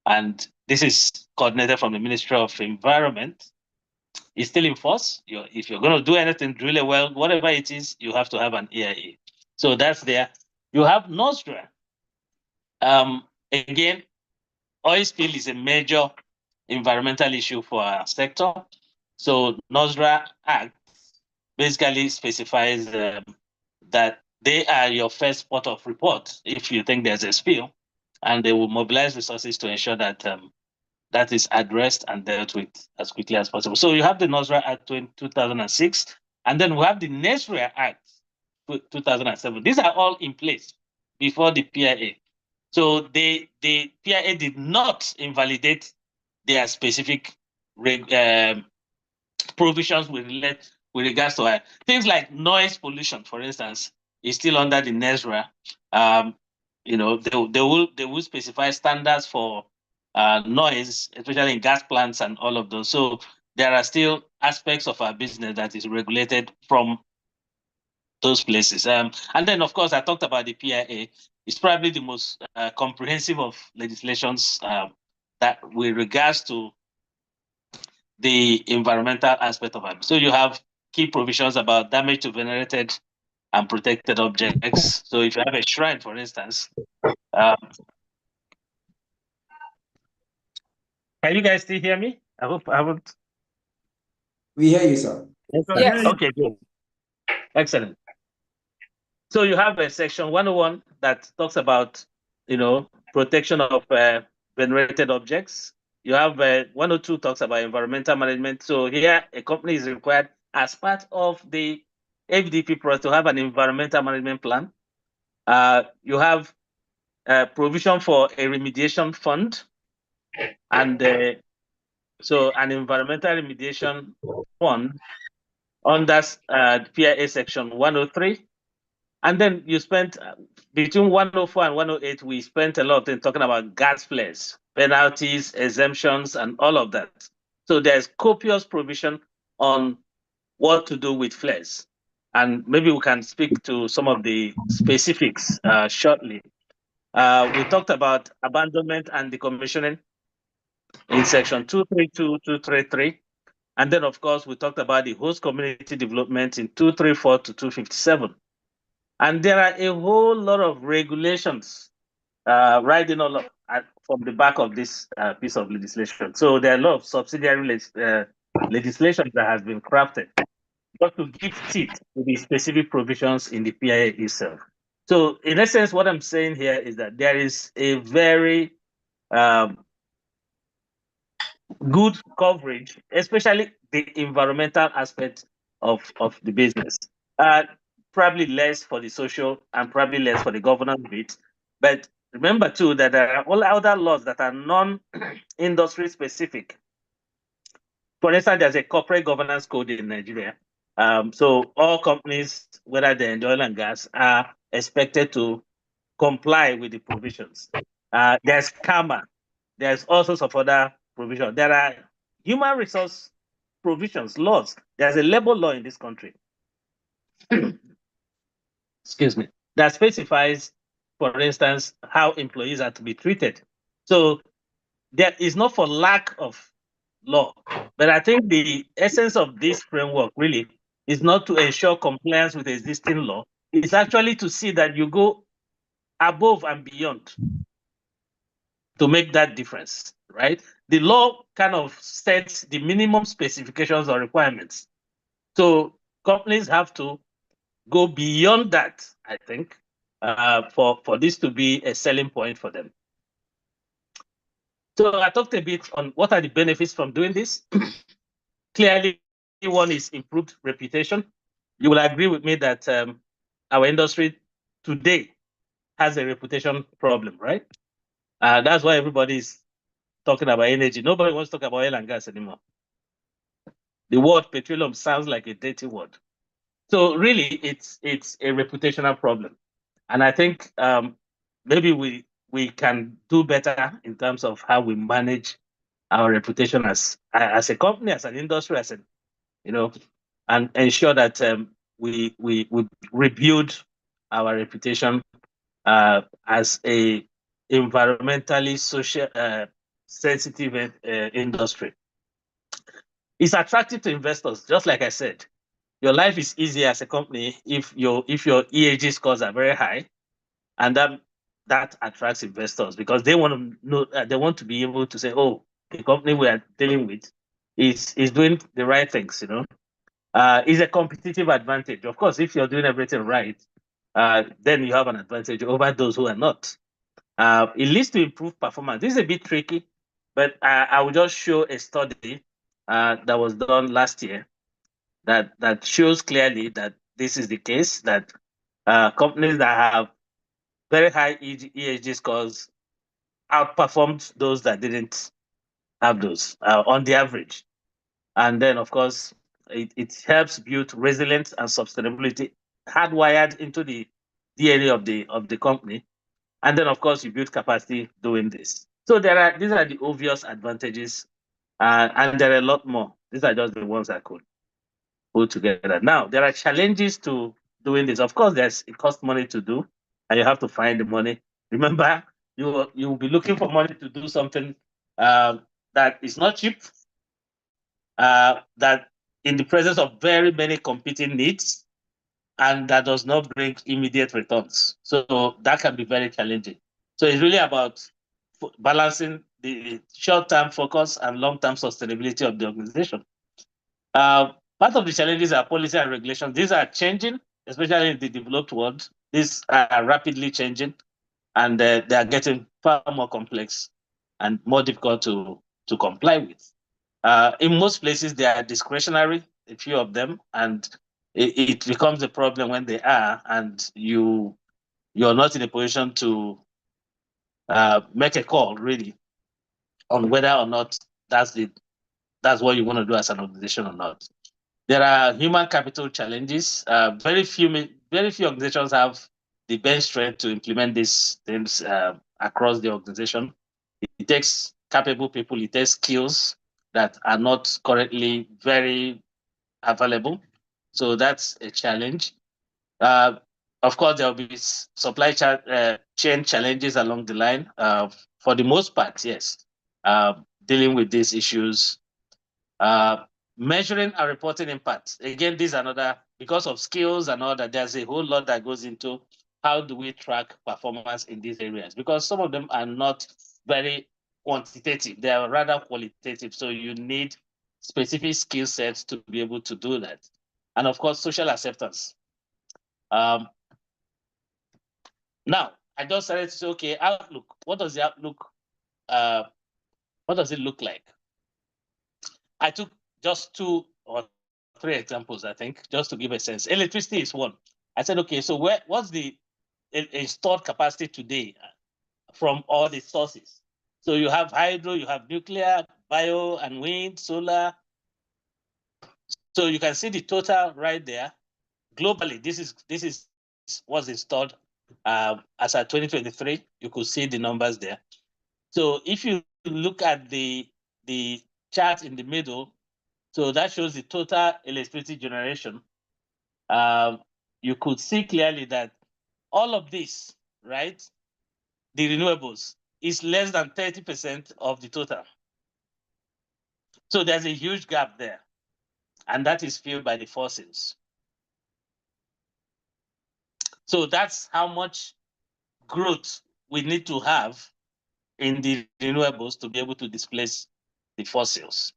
And this is coordinated from the Ministry of Environment. It's still in force. If you're going to do anything really well, whatever it is, you have to have an EIA. So that's there. You have NOSDRA. Again, oil spill is a major environmental issue for our sector. So NOSDRA Act basically specifies that they are your first port of report if you think there's a spill, and they will mobilize resources to ensure that that is addressed and dealt with as quickly as possible. So you have the NOSDRA Act 2006, and then we have the NESRIA Act 2007. These are all in place before the PIA. So the PIA did not invalidate their specific provisions with regards to things like noise pollution, for instance, is still under the NESRA. They will specify standards for noise, especially in gas plants and all of those. So there are still aspects of our business that is regulated from those places. And then, of course, I talked about the PIA. It's probably the most comprehensive of legislations that with regards to the environmental aspect of it. So you have key provisions about damage to venerated and protected objects. So if you have a shrine, for instance, can you guys still hear me? I hope I haven't. We hear you, sir. Yes. Okay, good. Excellent. So you have a section 101 that talks about, protection of venerated objects. You have 102 talks about environmental management. So here, a company is required as part of the FDP process to have an environmental management plan. You have provision for a remediation fund, and so an environmental remediation fund under PIA section 103. And then you spent between 104 and 108, we spent a lot in talking about gas flares, penalties, exemptions, and all of that. So there's copious provision on what to do with flares. And maybe we can speak to some of the specifics shortly. We talked about abandonment and decommissioning in section 232, 233. And then, of course, we talked about the host community development in 234 to 257. And there are a whole lot of regulations riding all from the back of this piece of legislation. So there are a lot of subsidiary legislation that has been crafted just to give teeth to the specific provisions in the PIA itself. So in essence, what I'm saying here is that there is a very good coverage, especially the environmental aspect of the business. Probably less for the social and probably less for the governance bit. But remember too that there are all other laws that are non-industry specific. For instance, there's a corporate governance code in Nigeria. So all companies, whether they're in oil and gas, are expected to comply with the provisions. There's CAMA. There's all sorts of other provisions. There are human resource provisions, laws. There's a labor law in this country. Excuse me, that specifies, for instance, how employees are to be treated. So there is not for lack of law, but I think the essence of this framework really is not to ensure compliance with existing law. It's actually to see that you go above and beyond to make that difference, right? The law kind of sets the minimum specifications or requirements. So companies have to go beyond that, I think, for this to be a selling point for them. So I talked a bit on what are the benefits from doing this. Clearly, one is improved reputation. You will agree with me that our industry today has a reputation problem, right? That's why everybody is talking about energy. Nobody wants to talk about oil and gas anymore. The word petroleum sounds like a dirty word. So really, it's a reputational problem, and I think maybe we can do better in terms of how we manage our reputation as a company, as an industry, as an and ensure that we rebuild our reputation as a environmentally social sensitive industry. It's attractive to investors, just like I said. Your life is easier as a company if your ESG scores are very high, and that attracts investors because they want to know, they want to be able to say, oh, the company we are dealing with is doing the right things. Is a competitive advantage. Of course, if you're doing everything right, then you have an advantage over those who are not. It leads to improved performance. This is a bit tricky, but I will just show a study that was done last year that shows clearly that this is the case, that companies that have very high ESG scores outperformed those that didn't have those on the average. And then, of course, it helps build resilience and sustainability hardwired into the DNA of the company. And then, of course, you build capacity doing this. So these are the obvious advantages, and there are a lot more. These are just the ones I could put together. Now, there are challenges to doing this. Of course, it costs money to do, and you have to find the money. Remember, you will be looking for money to do something that is not cheap, that in the presence of very many competing needs, and that does not bring immediate returns. So that can be very challenging. So it's really about balancing the short-term focus and long-term sustainability of the organization. Part of the challenges are policy and regulation. These are changing, especially in the developed world. These are rapidly changing, and they are getting far more complex and more difficult to comply with. In most places, they are discretionary, a few of them, and it becomes a problem when they are, and you're not in a position to make a call really on whether or not that's what you want to do as an organization or not. There are human capital challenges. Very few organizations have the bench strength to implement these things across the organization. It takes capable people. It takes skills that are not currently very available. So that's a challenge. Of course, there will be supply chain challenges along the line. For the most part, yes, dealing with these issues. Measuring and reporting impact. Again, this is another, because of skills and all that, there's a whole lot that goes into how do we track performance in these areas, because some of them are not very quantitative, they are rather qualitative. So you need specific skill sets to be able to do that. And of course, social acceptance. Now, I just started to say, okay, outlook. What does the outlook, what does it look like? I took just 2 or 3 examples, I think, just to give a sense. Electricity is one. I said, okay, so what's the installed capacity today from all the sources? So you have hydro, you have nuclear, bio and wind, solar. So you can see the total right there. Globally, this is what's installed as at 2023. You could see the numbers there. So if you look at the chart in the middle, so that shows the total electricity generation. You could see clearly that all of this, right, the renewables, is less than 30% of the total. So there's a huge gap there, and that is filled by the fossils. So that's how much growth we need to have in the renewables to be able to displace the fossils.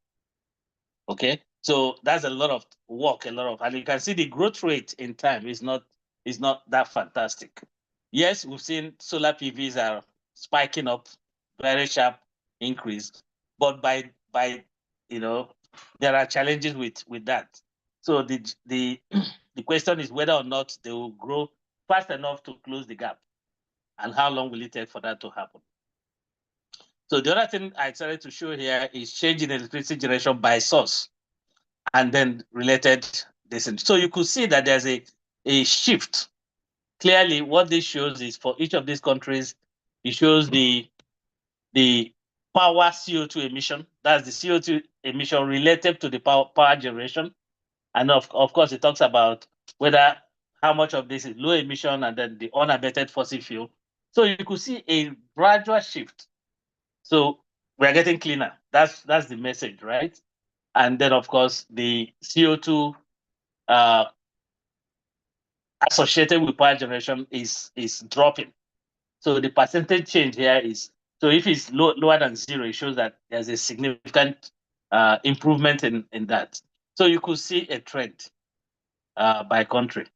Okay, so that's a lot of work, and you can see the growth rate in time is not that fantastic. Yes, we've seen solar PVs are spiking up, very sharp increase, but by there are challenges with that. So the the question is whether or not they will grow fast enough to close the gap, and how long will it take for that to happen. So the other thing I decided to show here is change in electricity generation by source, and then related this. So you could see that there's a shift. Clearly, what this shows is for each of these countries, it shows the power CO2 emission. That's the CO2 emission related to the power generation. And of course, it talks about whether how much of this is low emission and then the unabated fossil fuel. So you could see a gradual shift. So we're getting cleaner. That's the message, right? And then, of course, the CO2 associated with power generation is dropping. So the percentage change here is, so if it's lower than 0, it shows that there's a significant improvement in that. So you could see a trend by country.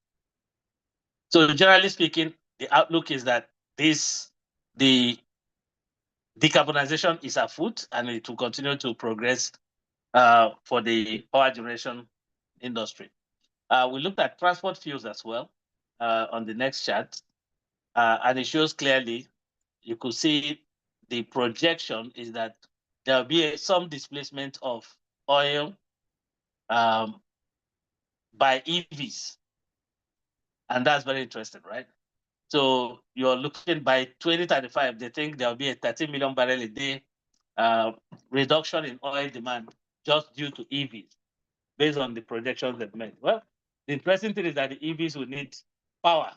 So generally speaking, the outlook is that the decarbonization is afoot, and it will continue to progress for the power generation industry. We looked at transport fuels as well on the next chart, and it shows clearly, you could see the projection is that there will be some displacement of oil by EVs. And that's very interesting, right? So you're looking by 2035, they think there will be a 30 million barrel a day reduction in oil demand just due to EVs, based on the projections they've made. Well, the interesting thing is that the EVs will need power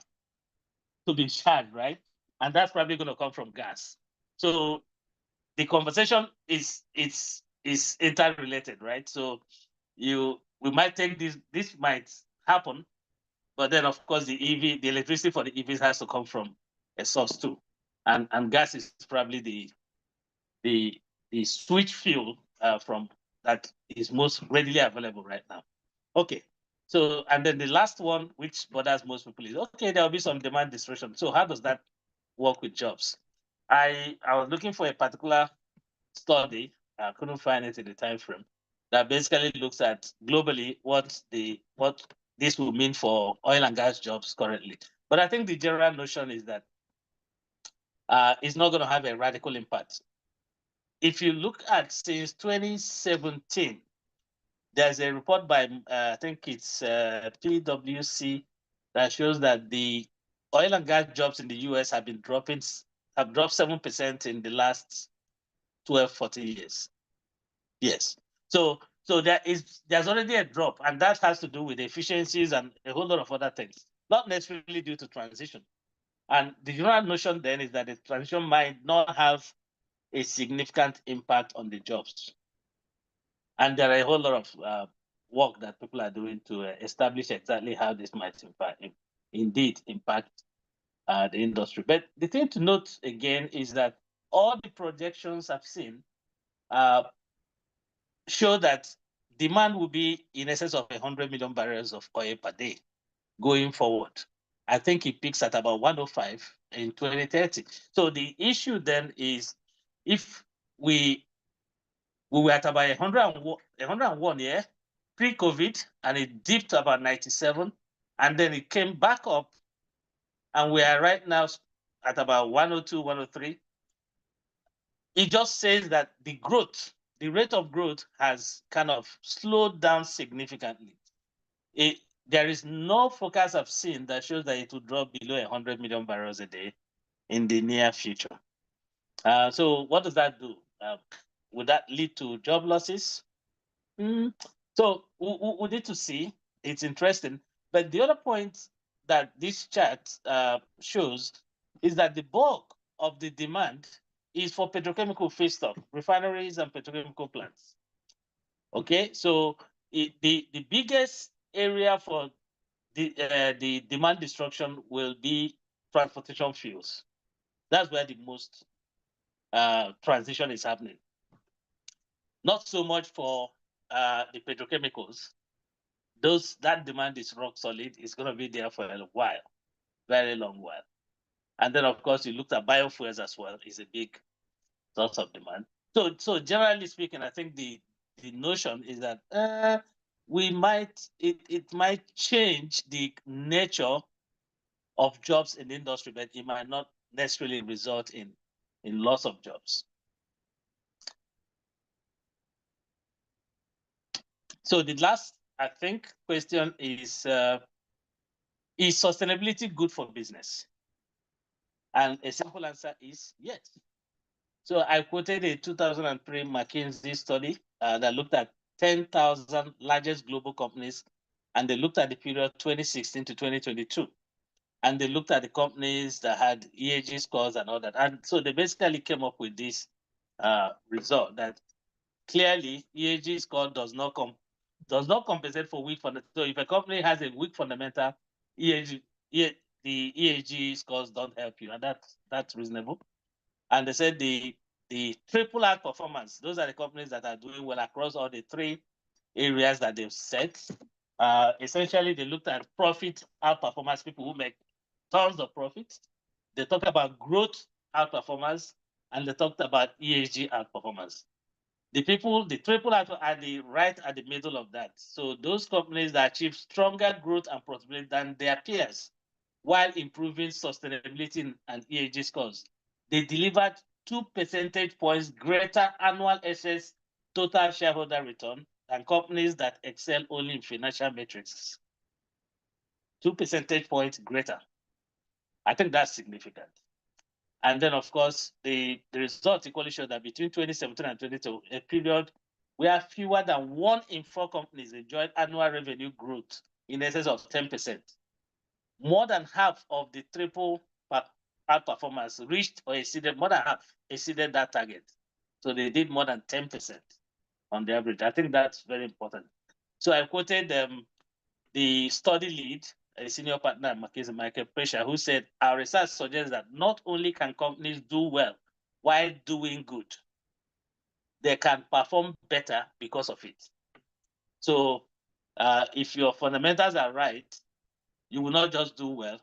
to be charged, right? And that's probably going to come from gas. So the conversation is interrelated, right? So we might take this might happen, but then of course the electricity for the EVs has to come from a source too, and gas is probably the switch fuel from that is most readily available right now. Okay, so and then the last one, which bothers most people, is okay, there will be some demand destruction. So how does that work with jobs? I was looking for a particular study, I couldn't find it in the time frame, that basically looks at globally what this will mean for oil and gas jobs currently. But I think the general notion is that it's not going to have a radical impact. If you look at since 2017, there's a report by I think it's PwC that shows that the oil and gas jobs in the US have dropped 7% in the last 12, 14 years. Yes. So there's already a drop, and that has to do with efficiencies and a whole lot of other things, not necessarily due to transition. And the general notion then is that the transition might not have a significant impact on the jobs. And there are a whole lot of work that people are doing to establish exactly how this might indeed impact the industry. But the thing to note again is that all the projections I've seen show that demand will be in excess of 100 million barrels of oil per day going forward. I think it peaks at about 105 in 2030. So the issue then is, if we were at about 101 pre-COVID, and it dipped to about 97, and then it came back up, and we are right now at about 102, 103. It just says that the rate of growth has kind of slowed down significantly. There is no forecast I've seen that shows that it will drop below 100 million barrels a day in the near future. So what does that do? Would that lead to job losses? So we need to see. It's interesting. But the other point that this chart shows is that the bulk of the demand is for petrochemical feedstock, refineries and petrochemical plants. Okay, so the biggest area for the demand destruction will be transportation fuels. That's where the most transition is happening. Not so much for the petrochemicals. That demand is rock solid. It's going to be there for a while, very long while. And then, of course, you looked at biofuels as well. Is a big source of demand. So generally speaking, I think the the notion is that it might change the nature of jobs in the industry, but it might not necessarily result in loss of jobs. So the last, I think, question is sustainability good for business? And a simple answer is yes. So I quoted a 2003 McKinsey study that looked at 10,000 largest global companies, and they looked at the period 2016 to 2022. And they looked at the companies that had ESG scores and all that. And so they basically came up with this result that clearly ESG score does not compensate for weak fundamentals. So if a company has a weak fundamental, the ESG scores don't help you, and that's reasonable. And they said the triple outperformance, those are the companies that are doing well across all the three areas that they've set. Essentially, they looked at profit outperformance, people who make tons of profits. They talked about growth outperformance, and they talked about ESG outperformance. The triple out are right at the middle of that. So those companies that achieve stronger growth and profitability than their peers while improving sustainability and ESG scores, they delivered 2 percentage points greater annual excess total shareholder return than companies that excel only in financial metrics. 2 percentage points greater. I think that's significant. And then, of course, the results equally show that between 2017 and 2022, a period where fewer than 1 in 4 companies enjoyed annual revenue growth in excess of 10%. More than half of the triple outperformers reached or exceeded, more than half exceeded that target. So they did more than 10% on the average. I think that's very important. So I quoted the study lead, a senior partner at McKinsey, Michael Prescher, who said, our research suggests that not only can companies do well while doing good, they can perform better because of it. So if your fundamentals are right, you will not just do well.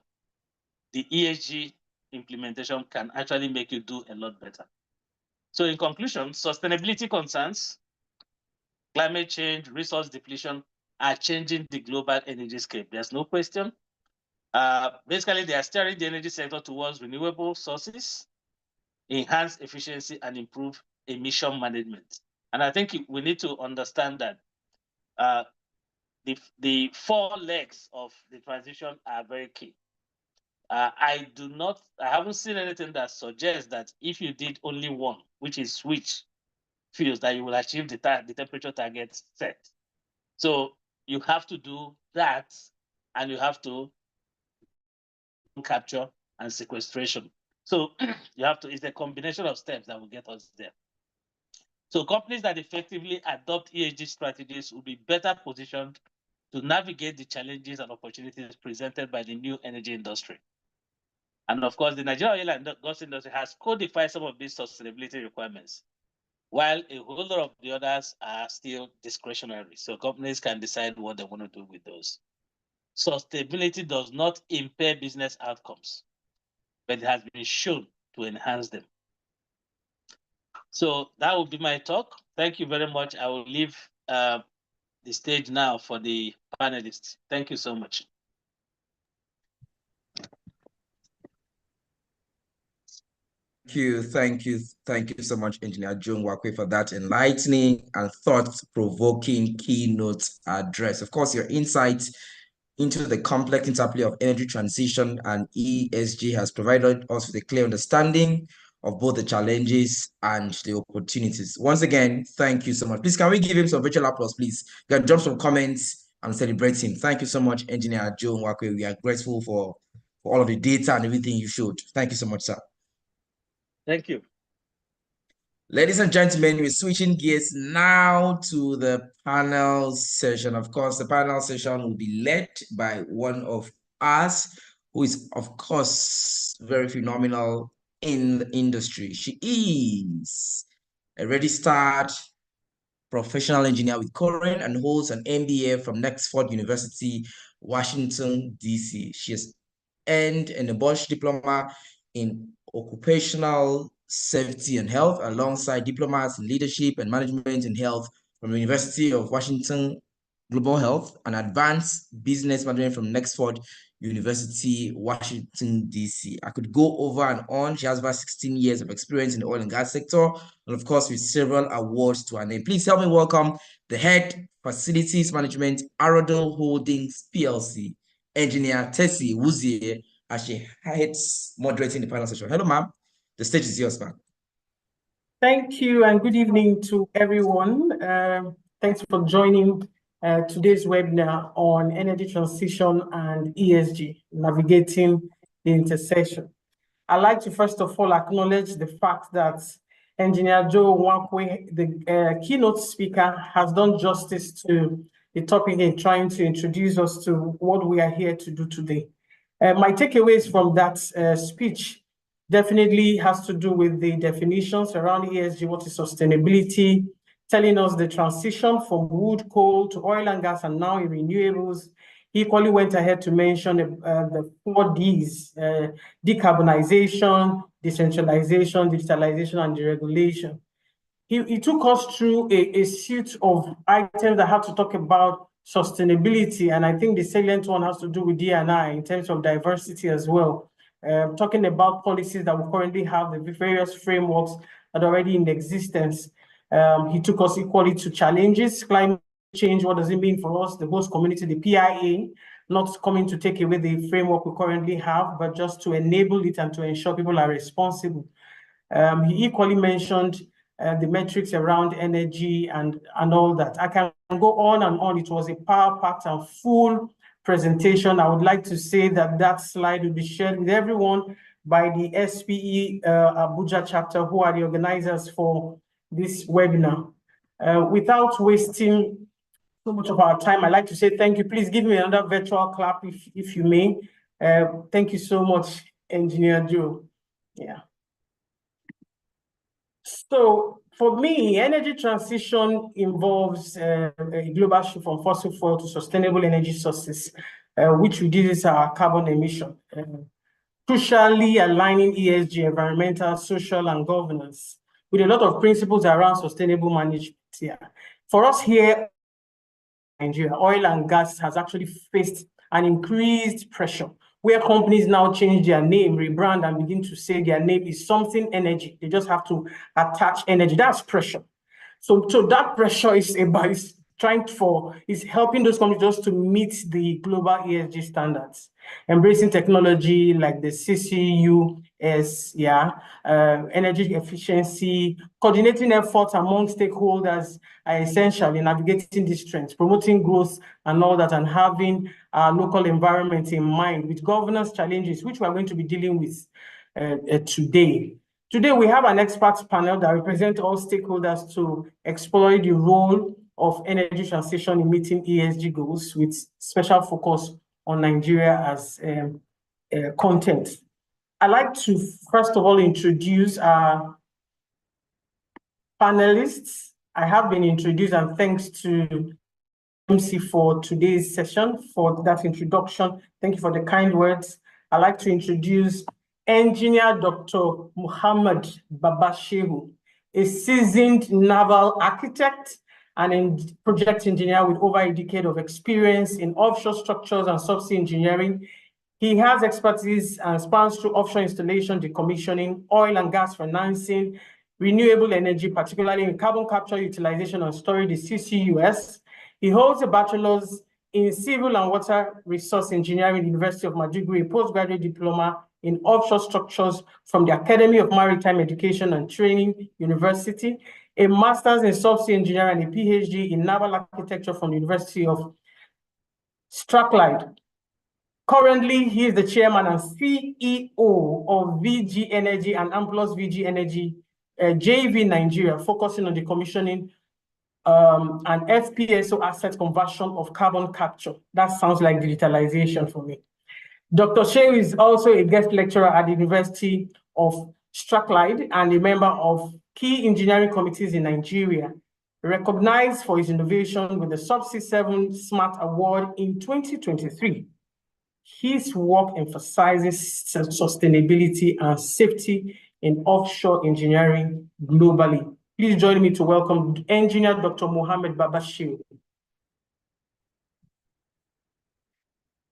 The ESG implementation can actually make you do a lot better. So in conclusion, sustainability concerns, climate change, resource depletion are changing the global energy scape. There's no question. Basically, they are steering the energy sector towards renewable sources, enhance efficiency, and improve emission management. And I think we need to understand that the 4 legs of the transition are very key. I haven't seen anything that suggests that if you did only one, which is switch fuels, that you will achieve the temperature target set. So you have to do that, and you have to capture and sequestration. So it's a combination of steps that will get us there. So companies that effectively adopt ESG strategies will be better positioned to navigate the challenges and opportunities presented by the new energy industry. And of course, the Nigerian oil and gas industry has codified some of these sustainability requirements, while a whole lot of the others are still discretionary. So companies can decide what they want to do with those. Sustainability does not impair business outcomes, but it has been shown to enhance them. So that will be my talk. Thank you very much. I will leave the stage now for the panelists. Thank you so much. Thank you so much, Engineer Joe Nwakwe, for that enlightening and thought-provoking keynote address. Of course, your insights into the complex interplay of energy transition and ESG has provided us with a clear understanding of both the challenges and the opportunities. Once again, thank you so much. Please, can we give him some virtual applause, please? You can drop some comments and celebrate him. Thank you so much, Engineer Joe Nwakwe. We are grateful for all of the data and everything you showed. Thank you so much, sir. Thank you. Ladies and gentlemen, we're switching gears now to the panel session. Of course, the panel session will be led by one of us, who is, of course, very phenomenal in the industry. She is a registered professional engineer with Coren and holds an MBA from Oxford University, Washington, D.C. She has earned a Bosch diploma in occupational safety and health, alongside diplomas in leadership and management in health from the University of Washington Global Health, and advanced business management from Nexford University, Washington, D.C. I could go over and on. She has about 16 years of experience in the oil and gas sector, and of course, with several awards to her name. Please help me welcome the Head Facilities Management, Aradol Holdings PLC, Engineer Tessie Wuzie, as she heads moderating the panel session. Hello, ma'am. The stage is yours, ma'am. Thank you and good evening to everyone. Thanks for joining today's webinar on energy transition and ESG, navigating the intersection. I'd like to first of all acknowledge the fact that Engineer Joe Nwankwe, the keynote speaker, has done justice to the topic in trying to introduce us to what we are here to do today. My takeaways from that speech definitely has to do with the definitions around ESG, what is sustainability, telling us the transition from wood, coal to oil and gas, and now in renewables. He equally went ahead to mention the 4 Ds, decarbonization, decentralization, digitalization, and deregulation. He took us through a suite of items that have to talk about sustainability, and I think the salient one has to do with D&I in terms of diversity as well. Talking about policies that we currently have, the various frameworks that are already in existence. He took us equally to challenges, climate change, what does it mean for us, the host community, the PIA, not coming to take away the framework we currently have, but just to enable it and to ensure people are responsible. He equally mentioned the metrics around energy and all that. I can go on and on. It was a power-packed and full presentation. I would like to say that that slide will be shared with everyone by the SPE Abuja chapter, who are the organizers for this webinar. Without wasting so much of our time, I'd like to say thank you. Please give me another virtual clap if you may. Thank you so much, Engineer Joe. Yeah. So for me, energy transition involves a global shift from fossil fuel to sustainable energy sources, which reduces our carbon emission, crucially aligning ESG, environmental, social, and governance, with a lot of principles around sustainable management. Yeah. For us here in Nigeria, oil and gas has actually faced an increased pressure, where companies now change their name, rebrand, and begin to say their name is something energy. They just have to attach energy. That's pressure. So that pressure is helping those companies just to meet the global ESG standards, embracing technology like the CCUS, energy efficiency, coordinating efforts among stakeholders are essential in navigating these trends, promoting growth and all that, and having our local environment in mind with governance challenges, which we're going to be dealing with today. Today, we have an experts panel that represents all stakeholders to explore the role of energy transition in meeting ESG goals, with special focus on Nigeria as content. I'd like to first of all introduce our panelists. I have been introduced, and thanks to MC for today's session for that introduction. Thank you for the kind words. I'd like to introduce Engineer Dr. Muhammad Babashehu, a seasoned naval architect and project engineer with over a decade of experience in offshore structures and subsea engineering. He has expertise and spans through offshore installation, decommissioning, oil and gas financing, renewable energy, particularly in carbon capture, utilization, and storage, the CCUS. He holds a bachelor's in civil and water resource engineering at the University of Maiduguri, a postgraduate diploma in offshore structures from the Academy of Maritime Education and Training University, a master's in subsea engineering and a PhD in naval architecture from the University of Strathclyde. Currently, he is the chairman and CEO of VG Energy and Amplus VG Energy JV Nigeria, focusing on the commissioning and FPSO asset conversion of carbon capture. That sounds like digitalization for me. Dr. Shehu is also a guest lecturer at the University of Strathclyde and a member of key engineering committees in Nigeria, recognized for his innovation with the Subsea 7 Smart Award in 2023. His work emphasizes sustainability and safety in offshore engineering globally. Please join me to welcome Engineer Dr. Mohammed Babashiru.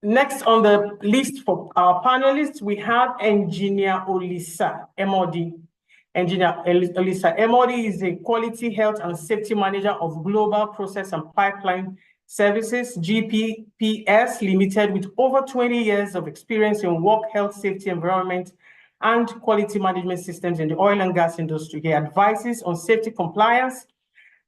Next on the list for our panelists, we have Engineer Olisa MOD. Engineer Olisa MOD is a Quality Health and Safety Manager of Global Process and Pipeline Services, GPPS Limited, with over 20 years of experience in work health, safety, environment, and quality management systems in the oil and gas industry. He advises on safety compliance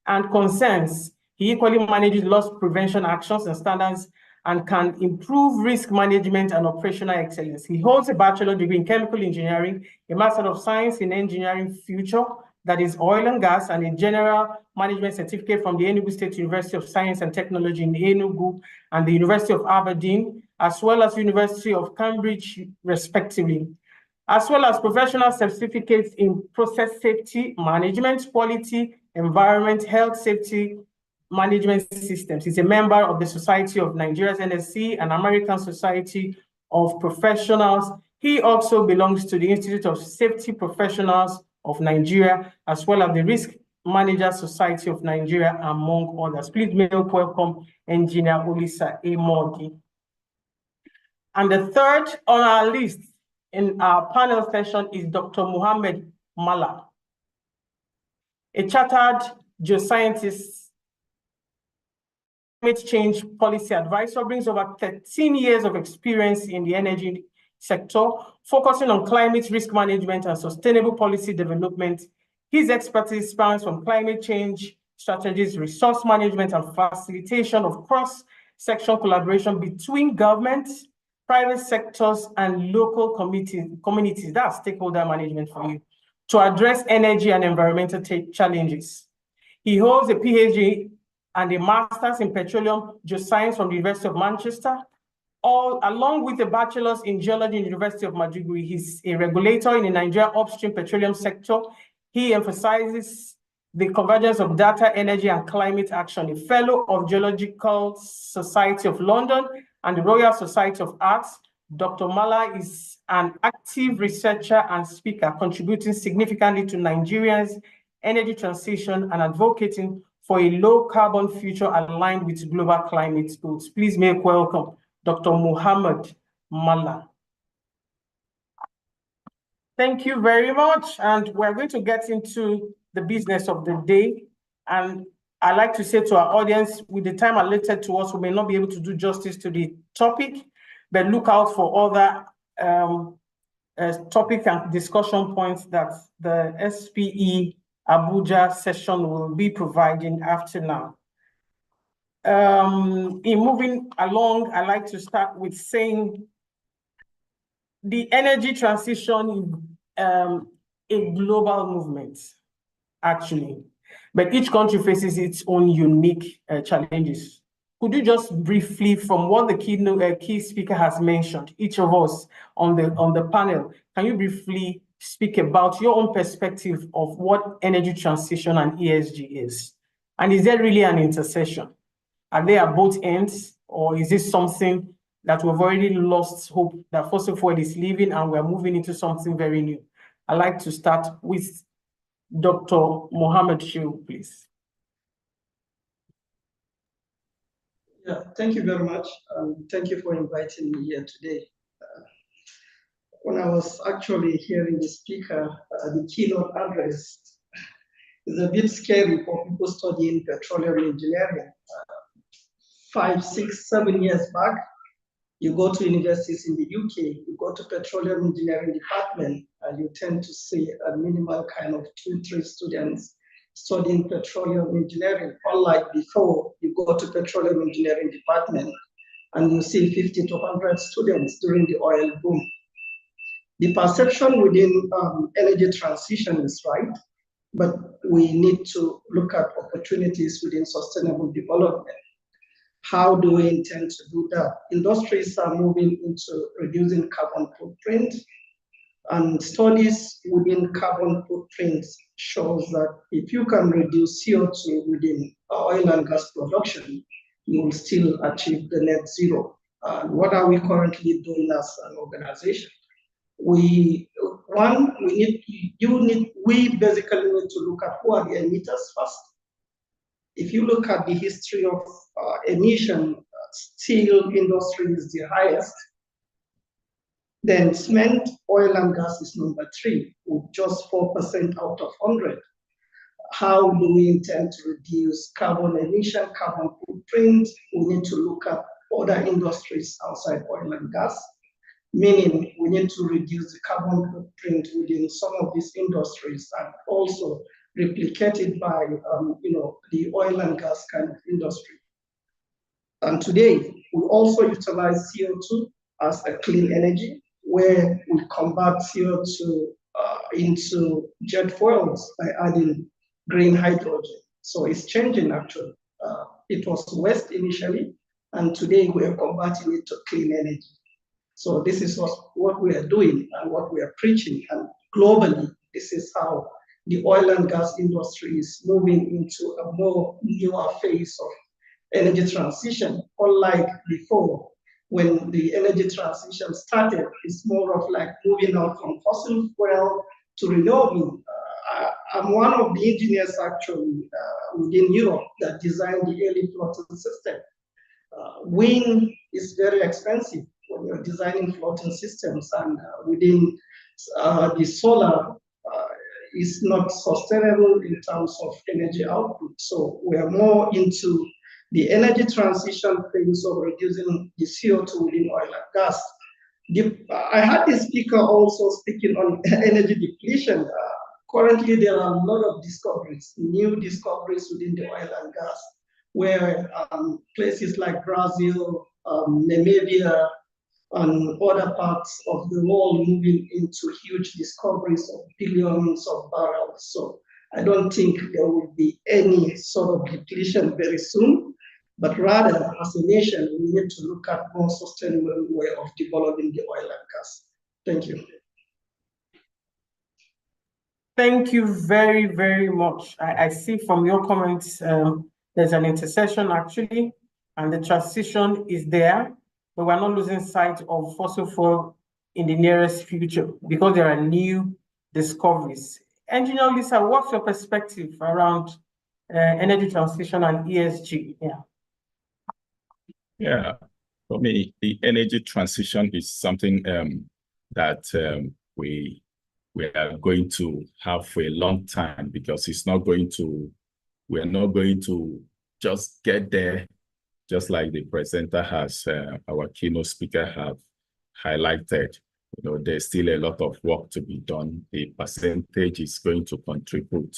and concerns. He equally manages loss prevention actions and standards and can improve risk management and operational excellence. He holds a bachelor's degree in chemical engineering, a master of science in engineering future, that is oil and gas, and a general management certificate from the Enugu State University of Science and Technology in Enugu and the University of Aberdeen, as well as University of Cambridge, respectively, as well as professional certificates in process safety management, quality, environment, health, safety, management systems. He's a member of the Society of Nigeria's NSC and American Society of Professionals. He also belongs to the Institute of Safety Professionals of Nigeria, as well as the Risk Managers Society of Nigeria, among others. Please make welcome Engineer Olisa Emodi. And the third on our list in our panel session is Dr. Mohammed Malla, a chartered geoscientist, climate change policy advisor, brings over 13 years of experience in the energy sector, focusing on climate risk management and sustainable policy development. His expertise spans from climate change strategies, resource management, and facilitation of cross-section collaboration between governments, private sectors, and local communities, that's stakeholder management for you, to address energy and environmental challenges. He holds a PhD and a master's in petroleum geoscience from the University of Manchester, along with a bachelor's in geology in the University of Maiduguri. He's a regulator in the Nigeria upstream petroleum sector. He emphasizes the convergence of data, energy, and climate action, a fellow of Geological Society of London and the Royal Society of Arts. Dr. Malla is an active researcher and speaker, contributing significantly to Nigeria's energy transition and advocating for a low-carbon future aligned with global climate goals. Please make welcome Dr. Mohammed Malla. Thank you very much. And we're going to get into the business of the day. And I like to say to our audience, with the time allotted to us, we may not be able to do justice to the topic, but look out for other topic and discussion points that the SPE Abuja session will be providing after now. In moving along, I like to start with saying the energy transition is a global movement, actually, but each country faces its own unique challenges. Could you just briefly, from what the key speaker has mentioned, each of us on the panel, can you briefly speak about your own perspective of what energy transition and ESG is? And is there really an intersection? Are they at both ends, or is this something that we've already lost hope that fossil fuel is leaving and we're moving into something very new? I'd like to start with Dr. Mohammed Shiu, please. Yeah, thank you very much. Thank you for inviting me here today. When I was actually hearing the speaker, the keynote address, it's a bit scary for people studying petroleum engineering. 5, 6, 7 years back, you go to universities in the UK, you go to petroleum engineering department, and you tend to see a minimal kind of 2-3 students studying petroleum engineering. Unlike before, you go to petroleum engineering department and you see 50 to 100 students during the oil boom. The perception within energy transition is right, but we need to look at opportunities within sustainable development. How do we intend to do that? Industries are moving into reducing carbon footprint, and studies within carbon footprints shows that if you can reduce CO2 within oil and gas production, you will still achieve the net zero. What are we currently doing as an organization? We one, we basically need to look at who are the emitters first. If you look at the history of emission, steel industry is the highest. Then cement, oil and gas is number 3, with just 4% out of 100. How do we intend to reduce carbon emission, carbon footprint? We need to look at other industries outside oil and gas, meaning we need to reduce the carbon footprint within some of these industries and also replicate it by the oil and gas kind of industry. And today, we also utilize CO2 as a clean energy, where we convert CO2 into jet fuels by adding green hydrogen. So it's changing actually. It was waste initially, and today we are converting it to clean energy. So this is what we are doing and what we are preaching. And globally, this is how the oil and gas industry is moving into a more newer phase of energy transition. Unlike before, when the energy transition started, it's more of like moving out from fossil fuel to renewable. I'm one of the engineers actually within Europe that designed the early floating system. Wind is very expensive when you're designing floating systems, and within the solar is not sustainable in terms of energy output. So we are more into the energy transition phase of reducing the CO2 within oil and gas. I had the speaker also speaking on energy depletion. Currently, there are a lot of discoveries, new discoveries within the oil and gas, where places like Brazil, Namibia, and other parts of the world moving into huge discoveries of billions of barrels. So I don't think there will be any sort of depletion very soon, but rather as a nation, we need to look at more sustainable way of developing the oil and gas. Thank you. Thank you very, very much. I see from your comments, there's an intersection actually, and the transition is there, but we're not losing sight of fossil fuel in the nearest future because there are new discoveries. Engineer Lisa, what's your perspective around energy transition and ESG? Yeah, for me, the energy transition is something that we are going to have for a long time, because we're not going to just get there, just like the presenter has, our keynote speaker have highlighted. There's still a lot of work to be done. The percentage is going to contribute.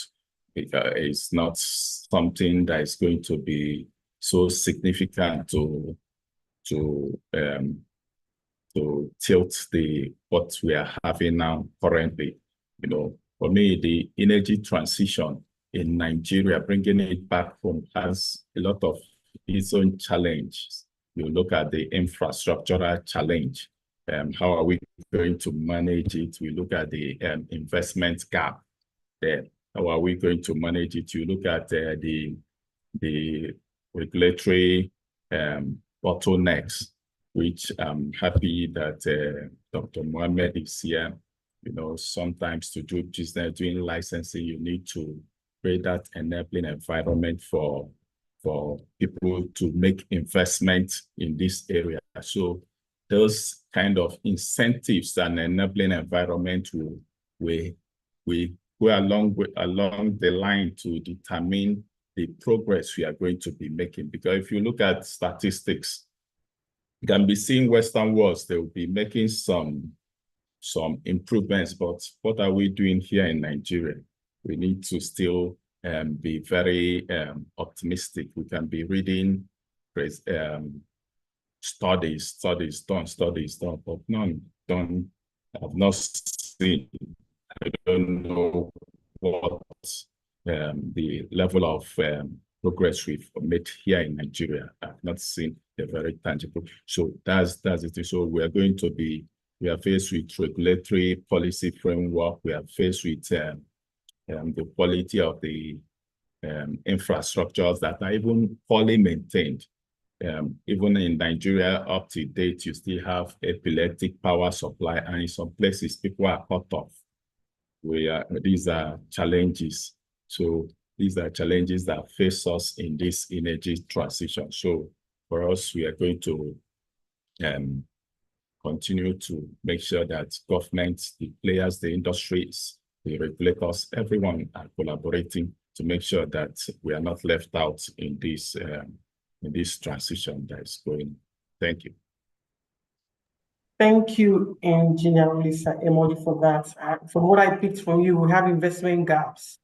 It's not something that is going to be so significant to tilt what we are having now currently. For me, the energy transition in Nigeria, bringing it back home, has a lot of its own challenges. You look at the infrastructural challenge. How are we going to manage it? We look at the investment gap there. How are we going to manage it? You look at the regulatory bottlenecks, which I'm happy that Dr. Mohammed is here. Sometimes to do business, doing licensing, you need to create that enabling environment for people to make investment in this area. So those kind of incentives and enabling environment we go along the line to determine the progress we are going to be making. Because if you look at statistics, you can be seeing Western worlds, they will be making some improvements, but what are we doing here in Nigeria? We need to still be very optimistic. We can be reading studies done, but none done. I've not seen. I don't know what the level of progress we've made here in Nigeria. I've not seen a very tangible. So that's it. So we are faced with regulatory policy framework. We are faced with the quality of the infrastructures that are even poorly maintained. Even in Nigeria, up to date, you still have epileptic power supply, and in some places, people are cut off these are challenges. So these are challenges that face us in this energy transition. So for us, we are going to continue to make sure that government, the players, the industries, the regulators, everyone are collaborating to make sure that we are not left out in this transition that is going. Thank you. Thank you, Engineer Olisa Emoji, for that. From what I picked from you, we have investment gaps.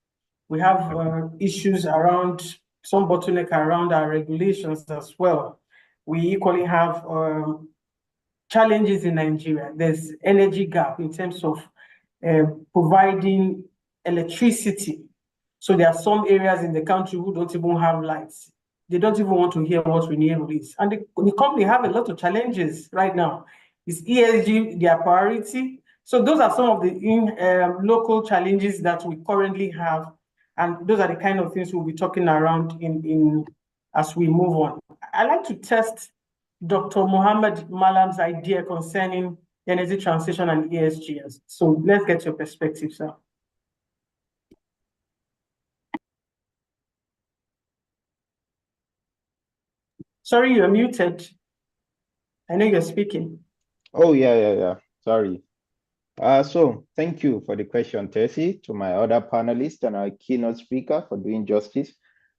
We have issues around, some bottleneck around our regulations as well. We equally have challenges in Nigeria. There's energy gap in terms of providing electricity. So there are some areas in the country who don't even have lights. They don't even want to hear what renewable is. And the company have a lot of challenges right now. Is ESG their priority? So those are some of the local challenges that we currently have. And those are the kind of things we'll be talking around as we move on. I'd like to test Dr. Mohammed Malam's idea concerning energy transition and ESG. So let's get your perspective, sir. Sorry, you're muted. I know you're speaking. Oh, yeah. Sorry. So thank you for the question, Tessie, to my other panelists and our keynote speaker for doing justice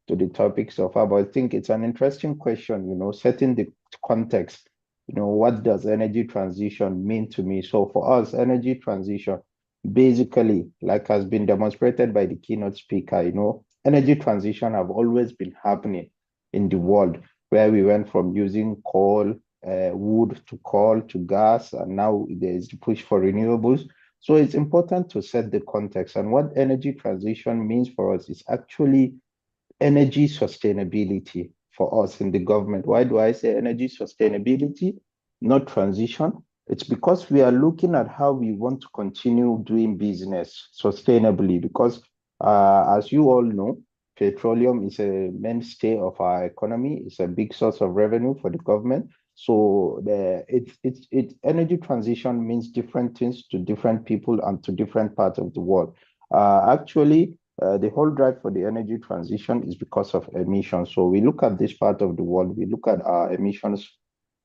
to the topic so far. But I think it's an interesting question, setting the context. What does energy transition mean to me? So for us, energy transition, basically, like has been demonstrated by the keynote speaker, energy transition have always been happening in the world, where we went from using coal, wood to coal to gas, and now there is the push for renewables. So it's important to set the context. And what energy transition means for us is actually energy sustainability for us in the government. Why do I say energy sustainability, not transition? It's because we are looking at how we want to continue doing business sustainably, because as you all know, petroleum is a mainstay of our economy. It's a big source of revenue for the government. So energy transition means different things to different people and to different parts of the world. Actually, the whole drive for the energy transition is because of emissions. So we look at this part of the world, we look at our emissions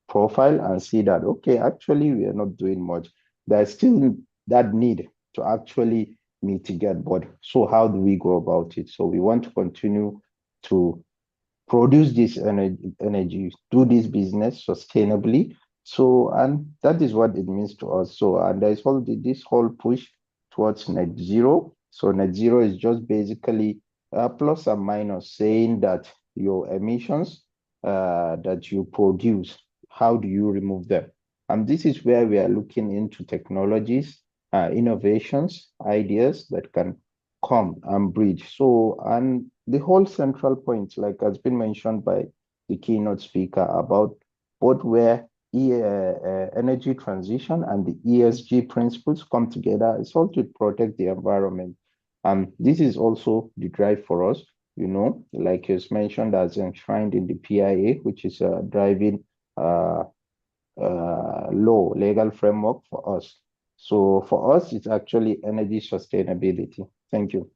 profile and see that, okay, actually, we are not doing much. There's still that need to actually mitigate, but so how do we go about it? So we want to continue to produce this energy, do this business sustainably. So, and that is what it means to us. So, and there's this whole push towards net zero. So net zero is just basically plus and minus, saying that your emissions that you produce, how do you remove them? And this is where we are looking into technologies, innovations, ideas that can come and bridge. So, and the whole central point, like has been mentioned by the keynote speaker, about both where energy transition and the ESG principles come together, is all to protect the environment. This is also the drive for us, like it's mentioned, as enshrined in the PIA, which is a driving legal framework for us. So for us, it's actually energy sustainability. Thank you.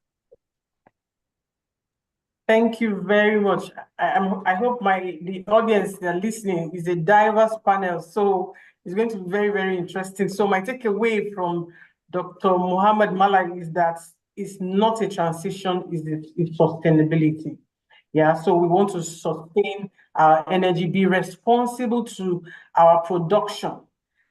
Thank you very much. I hope the audience that are listening is a diverse panel, so it's going to be very, very interesting. So my takeaway from Dr. Mohammed Malam is that it's not a transition, it's sustainability. Yeah, so we want to sustain our energy, be responsible to our production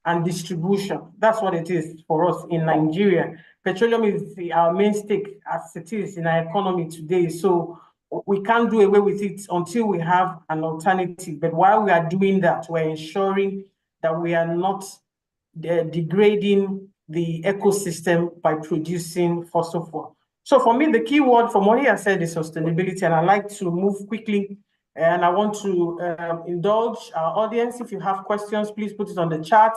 and distribution. That's what it is for us in Nigeria. Petroleum is our mainstay as it is in our economy today. So we can't do away with it until we have an alternative. But while we are doing that, we're ensuring that we are not degrading the ecosystem by producing fossil fuel. So for me, the key word from what he has said is sustainability, and I'd like to move quickly. And I want to indulge our audience. If you have questions, please put it on the chat,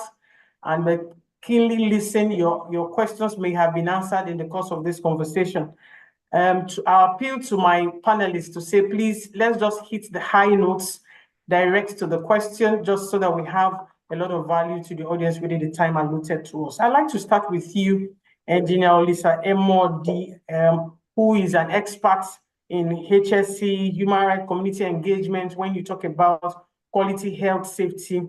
and keenly listen. Your questions may have been answered in the course of this conversation. I appeal to my panelists to say, please, let's just hit the high notes, direct to the question, just so that we have a lot of value to the audience within the time allotted to us. I'd like to start with you, Engineer Olisa Emodi, who is an expert in HSE, human rights community engagement, when you talk about quality, health, safety,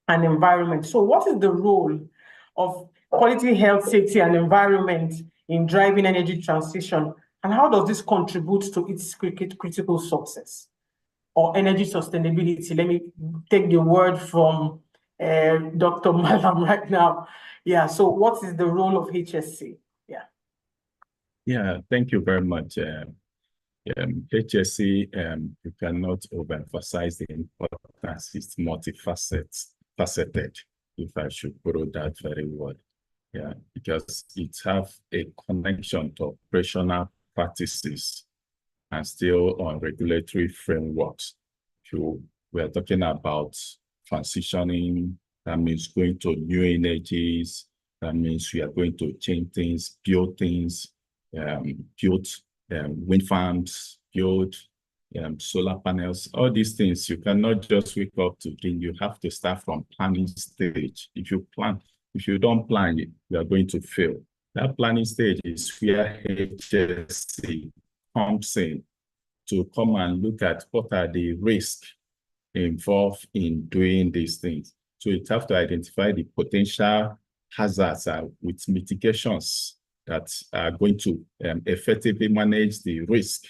and environment. So what is the role of quality, health, safety, and environment in driving energy transition? And how does this contribute to its critical success or energy sustainability? Let me take the word from Dr. Malam right now. Yeah, so what is the role of HSE? Yeah, thank you very much. HSE, you cannot overemphasize the importance. It's multifaceted, if I should borrow that very word. Yeah, because it have a connection to operational practices and still on regulatory frameworks. So we are talking about transitioning, that means going to new energies, that means we are going to change things, build things, build wind farms, build solar panels, all these things. You cannot just wake up to think. You have to start from planning stage. If you don't plan, you are going to fail. That planning stage is where HSE comes in to come and look at what are the risks involved in doing these things. So you have to identify the potential hazards with mitigations that are going to effectively manage the risk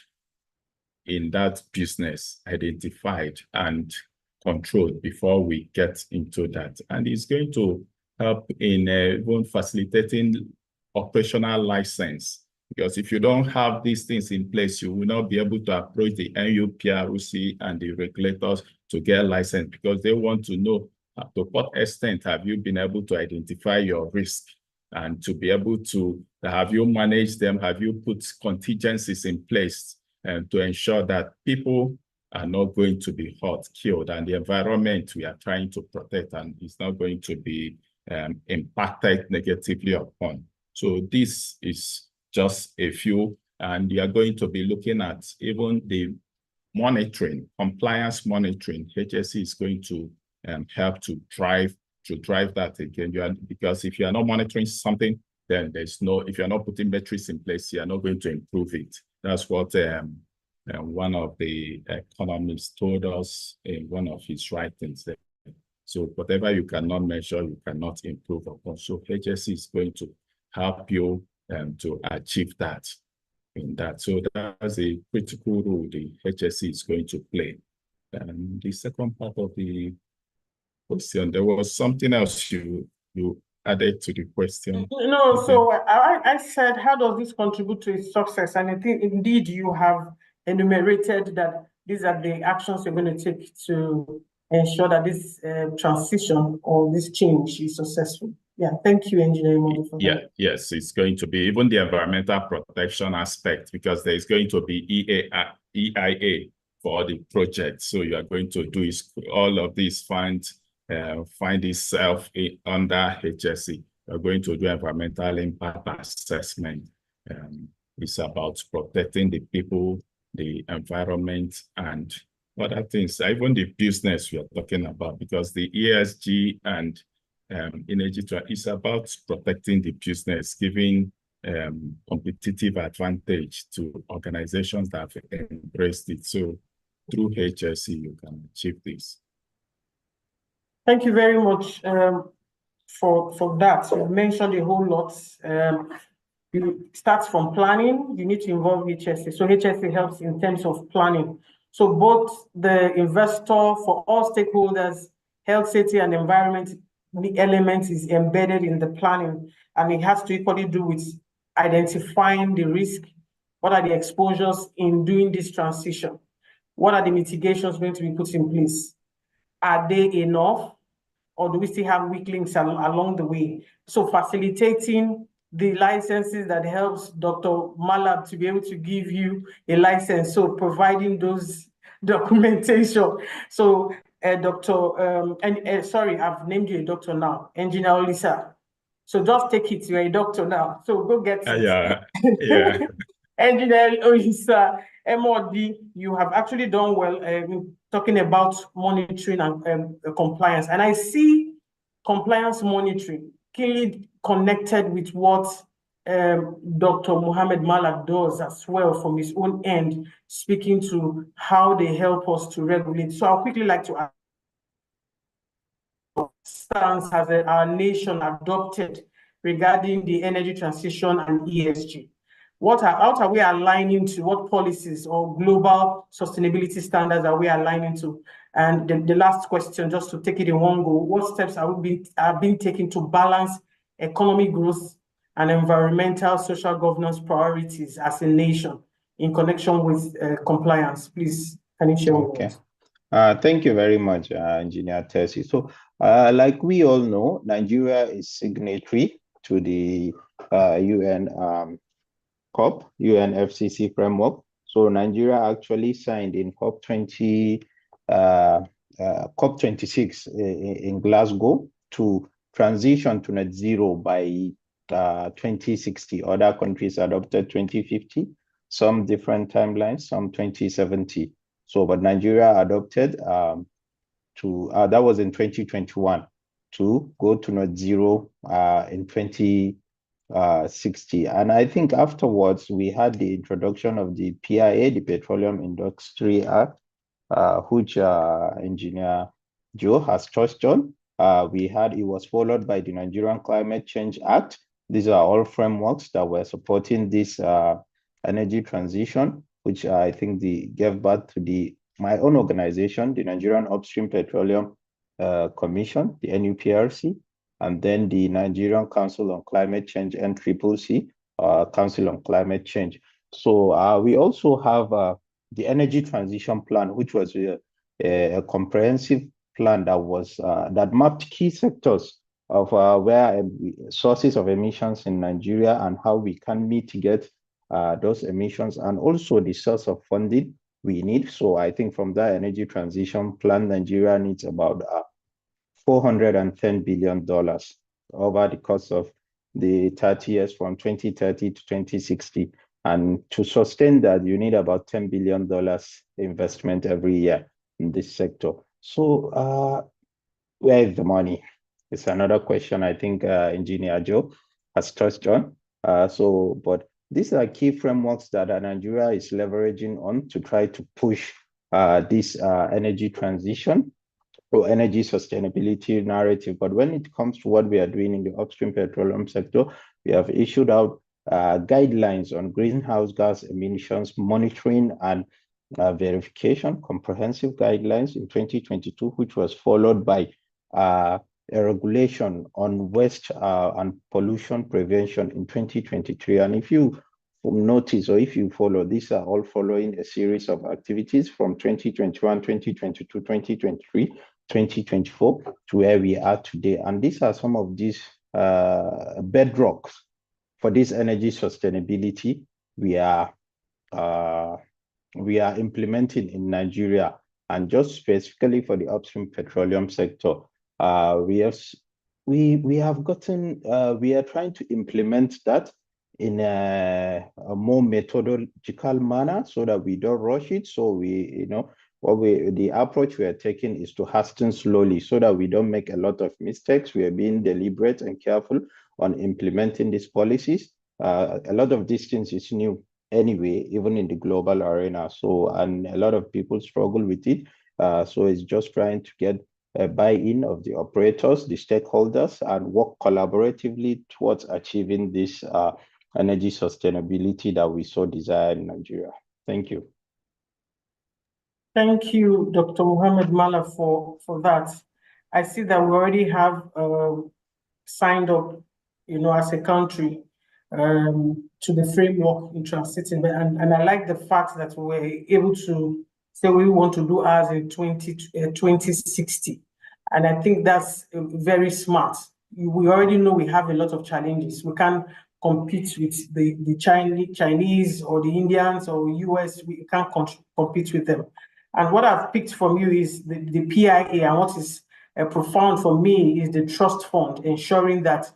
in that business, identified and controlled before we get into that. And it's going to help in even facilitating operational license. Because if you don't have these things in place, you will not be able to approach the NUPRC and the regulators to get licensed, because they want to know to what extent have you been able to identify your risk, and to be able to, have you managed them, have you put contingencies in place and to ensure that people are not going to be hurt, killed, and the environment we are trying to protect and is not going to be impacted negatively upon. So this is just a few, and you are going to be looking at even the monitoring, compliance monitoring. HSE is going to help to drive that again. Because if you are not monitoring something, then there's no, if you're not putting metrics in place, you are not going to improve it. That's what one of the economists told us in one of his writings. So whatever you cannot measure, you cannot improve upon. So HSE is going to help you to achieve that in that. So that's a critical role the HSE is going to play. And the second part of the question, there was something else you added to the question. No, so I said, how does this contribute to its success? And I think indeed you have enumerated that these are the actions you're going to take to ensure that this transition or this change is successful. Yeah, thank you, Engineer Emodi, for that. Yes, it's going to be even the environmental protection aspect, because there is going to be EIA for the project. So you are going to do all of these find itself under HSE. You're going to do environmental impact assessment. It's about protecting the people, the environment, and other things, even the business we are talking about, because the ESG and energy is about protecting the business, giving competitive advantage to organizations that have embraced it. So through HSE, you can achieve this. Thank you very much for that. You mentioned a whole lot. You start from planning, you need to involve HSE. So HSE helps in terms of planning. So both the investor, for all stakeholders, health, safety, and environment, the element is embedded in the planning, and it has to equally do with identifying the risk. What are the exposures in doing this transition? What are the mitigations going to be put in place? Are they enough, or do we still have weak links along the way? So facilitating the licenses that helps Dr. Malam to be able to give you a license. So providing those documentation. So sorry, I've named you a doctor now, Engineer Olisa. So just take it, you're a doctor now. So go get it. Yeah. Engineer Olisa, Emodi, you have actually done well talking about monitoring and compliance. And I see compliance monitoring clearly connected with what Dr. Mohammed Malak does as well from his own end, speaking to how they help us to regulate. So I'll quickly like to ask, stance has our nation adopted regarding the energy transition and ESG? How are we aligning to what policies or global sustainability standards are we aligning to? And the last question, just to take it in one go, what steps are being taken to balance economic growth and environmental social governance priorities as a nation in connection with compliance? Please, can you share with us? Thank you very much, Engineer Tessie. So, like we all know, Nigeria is signatory to the UN COP, UNFCCC framework. So Nigeria actually signed in COP26 in Glasgow to transition to net zero by 2060. Other countries adopted 2050, some different timelines, some 2070. So, but Nigeria adopted that was in 2021 to go to net zero in 2060. And I think afterwards we had the introduction of the PIA, the Petroleum Industry Act, which Engineer Joe has touched on. It was followed by the Nigerian Climate Change Act. These are all frameworks that were supporting this energy transition, which I think gave birth to my own organization, the Nigerian Upstream Petroleum Commission, the NUPRC, and then the Nigerian Council on Climate Change, NCCC, Council on Climate Change. So we also have the Energy Transition Plan, which was a comprehensive plan that mapped key sectors of where sources of emissions in Nigeria and how we can mitigate those emissions, and also the source of funding we need. So I think from that energy transition plan, Nigeria needs about $410 billion over the course of the 30 years from 2030 to 2060. And to sustain that, you need about $10 billion investment every year in this sector. So where is the money? It's another question I think Engineer Joe has touched on. But these are key frameworks that Nigeria is leveraging on to try to push this energy transition or energy sustainability narrative. But when it comes to what we are doing in the upstream petroleum sector, we have issued out guidelines on greenhouse gas emissions monitoring and verification, comprehensive guidelines in 2022, which was followed by a regulation on waste and pollution prevention in 2023. And if you notice, or if you follow, these are all following a series of activities from 2021, 2022, 2023, 2024 to where we are today. And these are some of these bedrocks for this energy sustainability we are implementing in Nigeria. And just specifically for the upstream petroleum sector, we are trying to implement that in a more methodological manner so that we don't rush it. So the approach we are taking is to hasten slowly so that we don't make a lot of mistakes. We are being deliberate and careful on implementing these policies. A lot of these things is new anyway, even in the global arena. So, and a lot of people struggle with it. So it's just trying to get a buy-in of the operators, the stakeholders, and work collaboratively towards achieving this energy sustainability that we so desire in Nigeria. Thank you. Thank you, Dr. Mohammed Malak, for that. I see that we already have signed up, as a country to the framework in transiting. And I like the fact that we're able to say we want to do ours in 2060. And I think that's very smart. We already know we have a lot of challenges. We can't compete with the Chinese or the Indians or US. We can't compete with them. And what I've picked from you is the PIA, and what is profound for me is the trust fund, ensuring that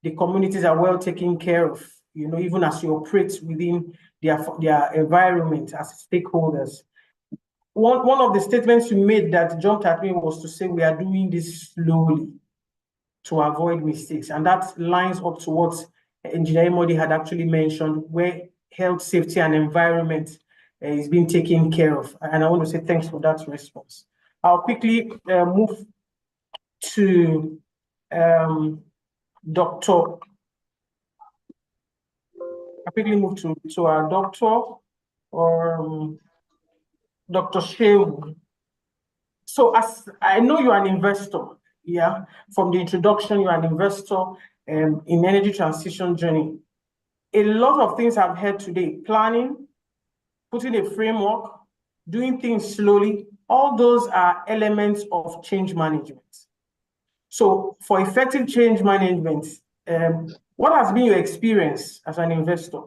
the communities are well taken care of, even as you operate within their environment as stakeholders. One of the statements you made that jumped at me was to say we are doing this slowly to avoid mistakes. And that lines up to what Engineer Modi had actually mentioned, where health, safety, and environment is being taken care of. And I want to say thanks for that response. I'll quickly move to Dr. Our doctor, or Dr. Shehu. So as I know you're an investor, yeah, from the introduction, you're an investor in energy transition journey. A lot of things I've heard today: planning, putting a framework, doing things slowly. All those are elements of change management. So for effective change management, what has been your experience as an investor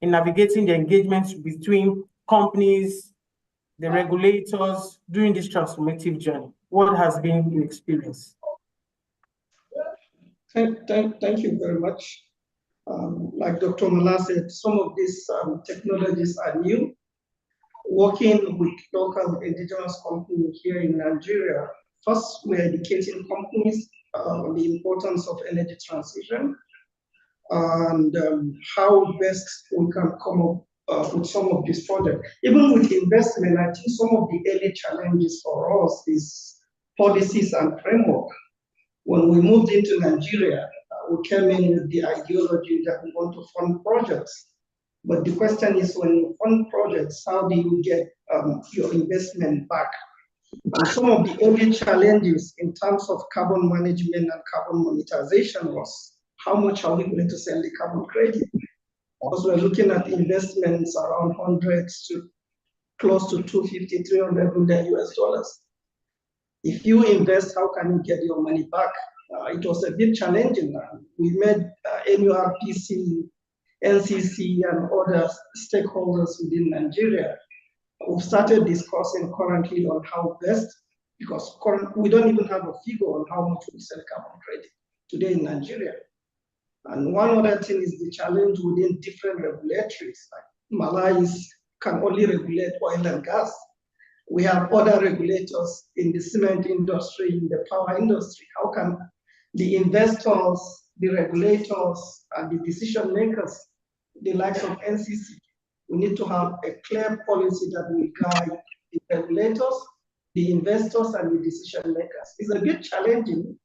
in navigating the engagements between companies, the regulators during this transformative journey? What has been your experience? Thank you very much. Like Dr. Mala said, some of these technologies are new. Working with local indigenous companies here in Nigeria, first we're educating companies on the importance of energy transition and how best we can come up with some of these projects. Even with investment, I think some of the early challenges for us is policies and framework. When we moved into Nigeria, we came in with the ideology that we want to fund projects. But the question is, when you fund projects, how do you get your investment back? And some of the early challenges in terms of carbon management and carbon monetization was, how much are we going to sell the carbon credit? Because we're looking at investments around hundreds to close to 250, 300 million US dollars. If you invest, how can you get your money back? It was a bit challenging. We made NURPC, NCC, and other stakeholders within Nigeria. We've started discussing currently on how best, because we don't even have a figure on how much we sell carbon credit today in Nigeria. And one other thing is the challenge within different regulatories. Like Malawi can only regulate oil and gas. We have other regulators in the cement industry, in the power industry. How can the investors, the regulators, and the decision makers, the likes of NCC, we need to have a clear policy that will guide the regulators, the investors, and the decision makers. It's a bit challenging.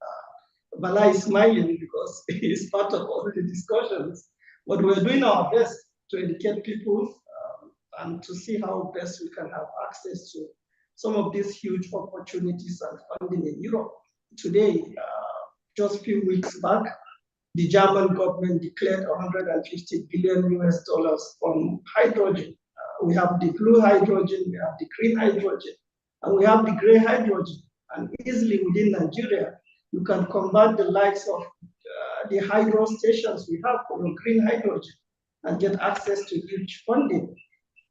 Bala is smiling because he's part of all the discussions, but we're doing our best to educate people and to see how best we can have access to some of these huge opportunities and funding in Europe. Today, just a few weeks back, the German government declared 150 billion US dollars on hydrogen. We have the blue hydrogen, we have the green hydrogen, and we have the gray hydrogen. And easily within Nigeria, you can convert the likes of the hydro stations we have for your green hydrogen and get access to huge funding.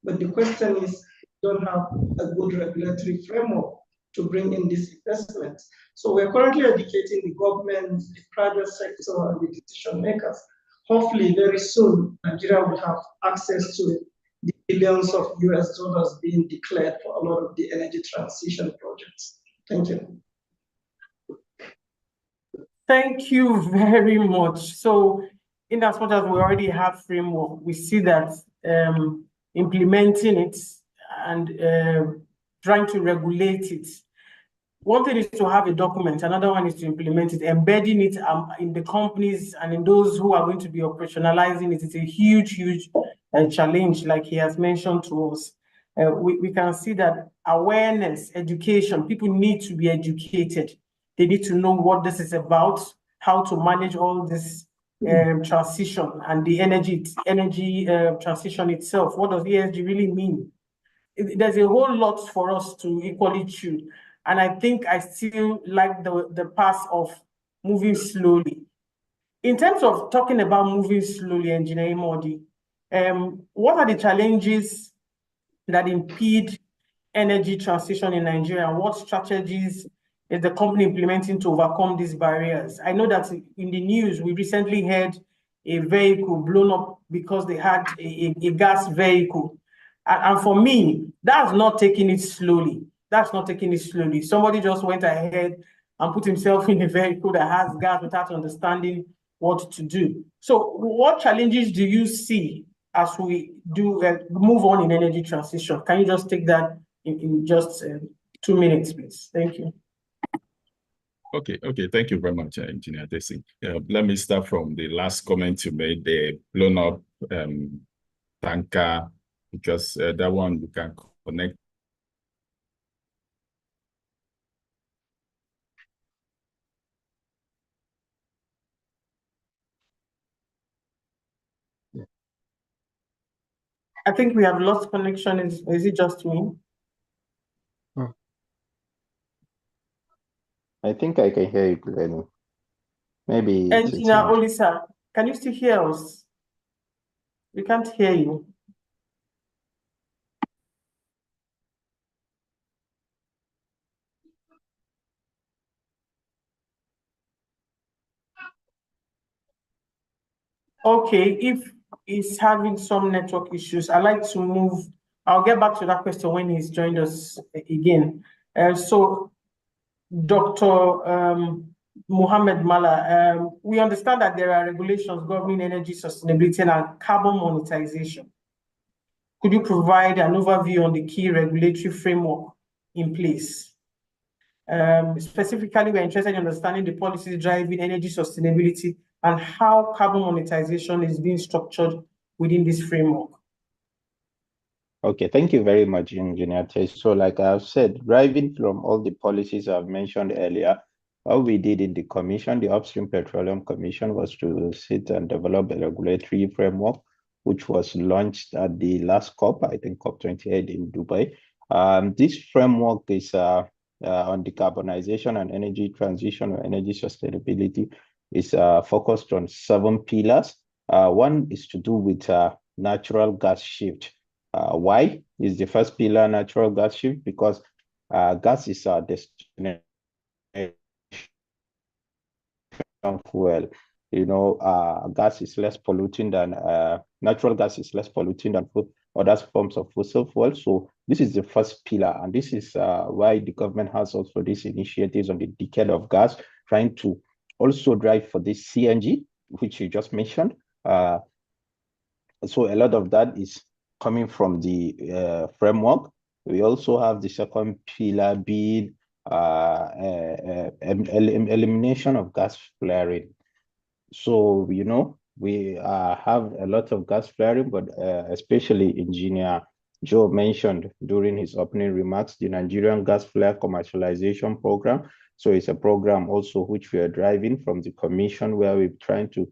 But the question is, we don't have a good regulatory framework to bring in these investments. So we're currently educating the government, the private sector, and the decision makers. Hopefully very soon, Nigeria will have access to the billions of US dollars being declared for a lot of the energy transition projects. Thank you. Thank you very much. So in as much as we already have framework, we see that implementing it and trying to regulate it. One thing is to have a document, another one is to implement it, embedding it in the companies and in those who are going to be operationalizing it. It's a huge, huge challenge, like he has mentioned to us. We can see that awareness, education, people need to be educated. They need to know what this is about, how to manage all this transition and the energy transition itself. What does ESG really mean? There's a whole lot for us to equally chew. And I think I still like the path of moving slowly. In terms of talking about moving slowly, Engineer Modi, what are the challenges that impede energy transition in Nigeria? What strategies is the company implementing to overcome these barriers? I know that in the news, we recently had a vehicle blown up because they had a gas vehicle. And for me, that's not taking it slowly. That's not taking it slowly. Somebody just went ahead and put himself in a vehicle that has gas without understanding what to do. So what challenges do you see as we do move on in energy transition? Can you just take that in just 2 minutes, please? Thank you. Okay, thank you very much, Engineer Desi. Let me start from the last comment you made, the blown up tanker, because that one we can connect. I think we have lost connection. Is it just me? I think I can hear you clearly. Maybe it's Engineer Olisa, can you still hear us? We can't hear you. Okay, if he's having some network issues, I'd like to move. I'll get back to that question when he's joined us again. So, Dr. Mohammed Mala, we understand that there are regulations governing energy sustainability and carbon monetization. Could you provide an overview on the key regulatory framework in place? Specifically, we're interested in understanding the policies driving energy sustainability and how carbon monetization is being structured within this framework. Okay, thank you very much, Engineer Tess. So like I've said, driving from all the policies I've mentioned earlier, what we did in the commission, the Upstream Petroleum Commission, was to sit and develop a regulatory framework, which was launched at the last COP, I think COP28 in Dubai. This framework is on decarbonization and energy transition or energy sustainability, is focused on 7 pillars. One is to do with natural gas shift. Why is the first pillar natural gas shift? Because gas is our destination fuel. You know, gas is less polluting than natural gas is less polluting than other forms of fossil fuel. So this is the first pillar, and this is why the government has also these initiatives on the decade of gas, trying to also drive for this CNG, which you just mentioned. So a lot of that is coming from the framework. We also have the second pillar being elimination of gas flaring. So, you know, we have a lot of gas flaring, but especially Engineer Joe mentioned during his opening remarks, the Nigerian Gas Flare Commercialization Program. So it's a program also which we are driving from the commission, where we're trying to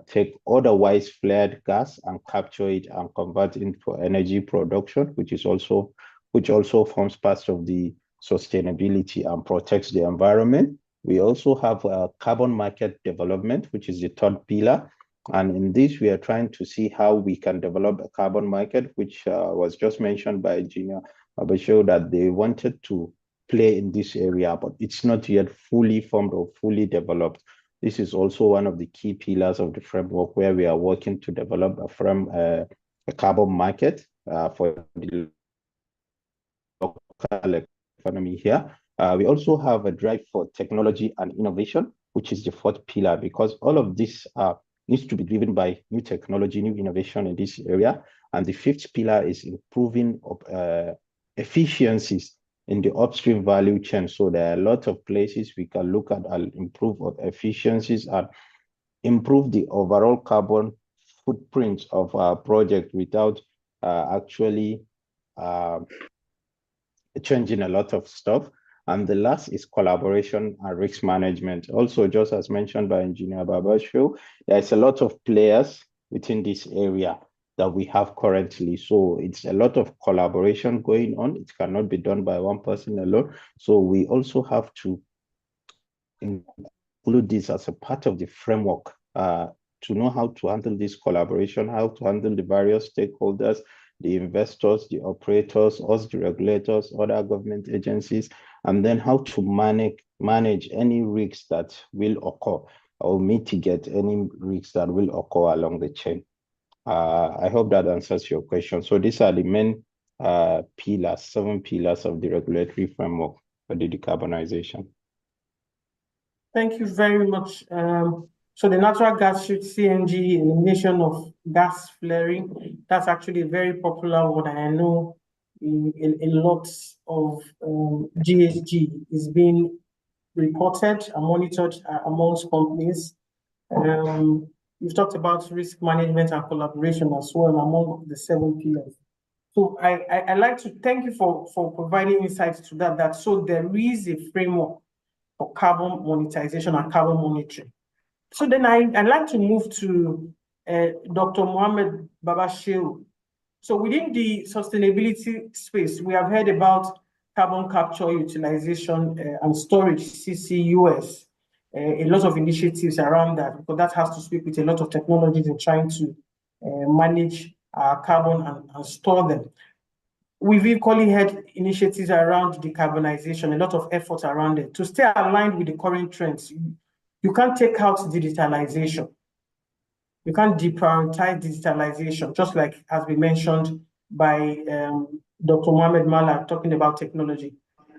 take otherwise flared gas and capture it and convert it into energy production, which also forms part of the sustainability and protects the environment. We also have carbon market development, which is the third pillar. And in this, we are trying to see how we can develop a carbon market, which was just mentioned by Engineer Abasho, that they wanted to play in this area, but it's not yet fully formed or fully developed. This is also one of the key pillars of the framework, where we are working to develop a carbon market for the local economy here. We also have a drive for technology and innovation, which is the fourth pillar, because all of this needs to be driven by new technology, new innovation in this area. And the fifth pillar is improving efficiencies in the upstream value chain. So there are a lot of places we can look at and improve efficiencies and improve the overall carbon footprint of our project without actually changing a lot of stuff. And the last is collaboration and risk management. Also, just as mentioned by Engineer Babasho, there's a lot of players within this area that we have currently. So it's a lot of collaboration going on. It cannot be done by one person alone. So we also have to include this as a part of the framework to know how to handle this collaboration, how to handle the various stakeholders, the investors, the operators, us, the regulators, other government agencies, and then how to manage any risks that will occur or mitigate any risks that will occur along the chain. I hope that answers your question. So these are the main pillars, 7 pillars of the regulatory framework for the decarbonization. Thank you very much. So the natural gas shift, CNG, elimination of gas flaring, that's actually a very popular one. I know in lots of GHG is being reported and monitored amongst companies. You've talked about risk management and collaboration as well among the 7 pillars. So I like to thank you for providing insights to that. So there is a framework for carbon monetization and carbon monitoring. So then I'd like to move to Dr. Mohammed Babashiru. So within the sustainability space, we have heard about carbon capture, utilization, and storage, CCUS. A lot of initiatives around that, because that has to speak with a lot of technologies in trying to manage carbon and store them. We've equally had initiatives around decarbonization, a lot of efforts around it. To stay aligned with the current trends, you can't take out digitalization. You can't deprioritize digitalization, just like has been mentioned by Dr. Mohamed Mala talking about technology.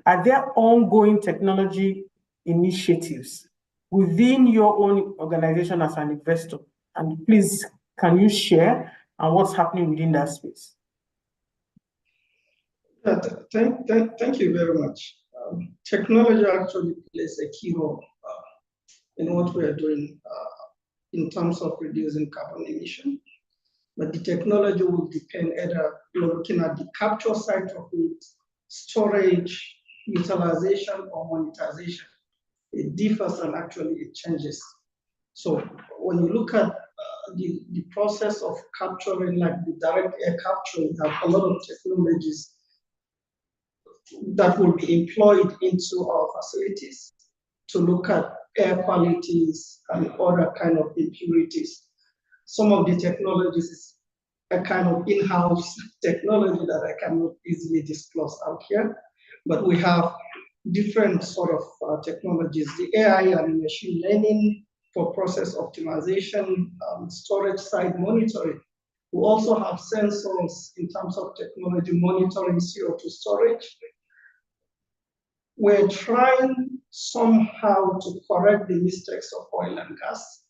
Are there ongoing technology initiatives within your own organization as an investor? And please, can you share and what's happening within that space? Thank you very much. Technology actually plays a key role in what we are doing in terms of reducing carbon emission. But the technology will depend either you're looking at the capture side of it, storage, utilization, or monetization. It differs and actually it changes. So when you look at the process of capturing, like the direct air capture, we have a lot of technologies that will be employed into our facilities to look at air qualities and other kind of impurities. Some of the technologies is a kind of in-house technology that I cannot easily disclose out here, but we have different sort of technologies, the AI and machine learning for process optimization, storage side monitoring. We also have sensors in terms of technology monitoring CO2 storage. We're trying somehow to correct the mistakes of oil and gas.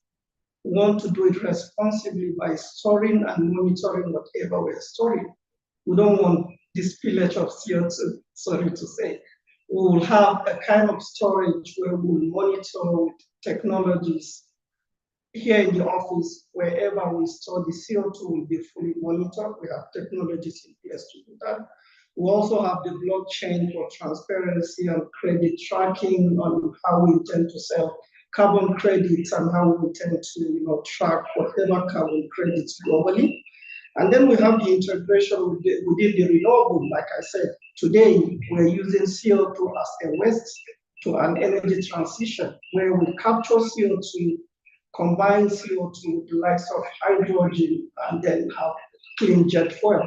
We want to do it responsibly by storing and monitoring whatever we're storing. We don't want this spillage of CO2, sorry to say. We will have a kind of storage where we'll monitor with technologies. Here in the office, wherever we store the CO2 will be fully monitored. We have technologies in place to do that. We also have the blockchain for transparency and credit tracking on how we intend to sell carbon credits and how we intend to track whatever carbon credits globally. And then we have the integration within the renewable. Like I said, today we're using CO2 as a waste to an energy transition where we capture CO2, combine CO2 with the likes of hydrogen, and then have clean jet fuel.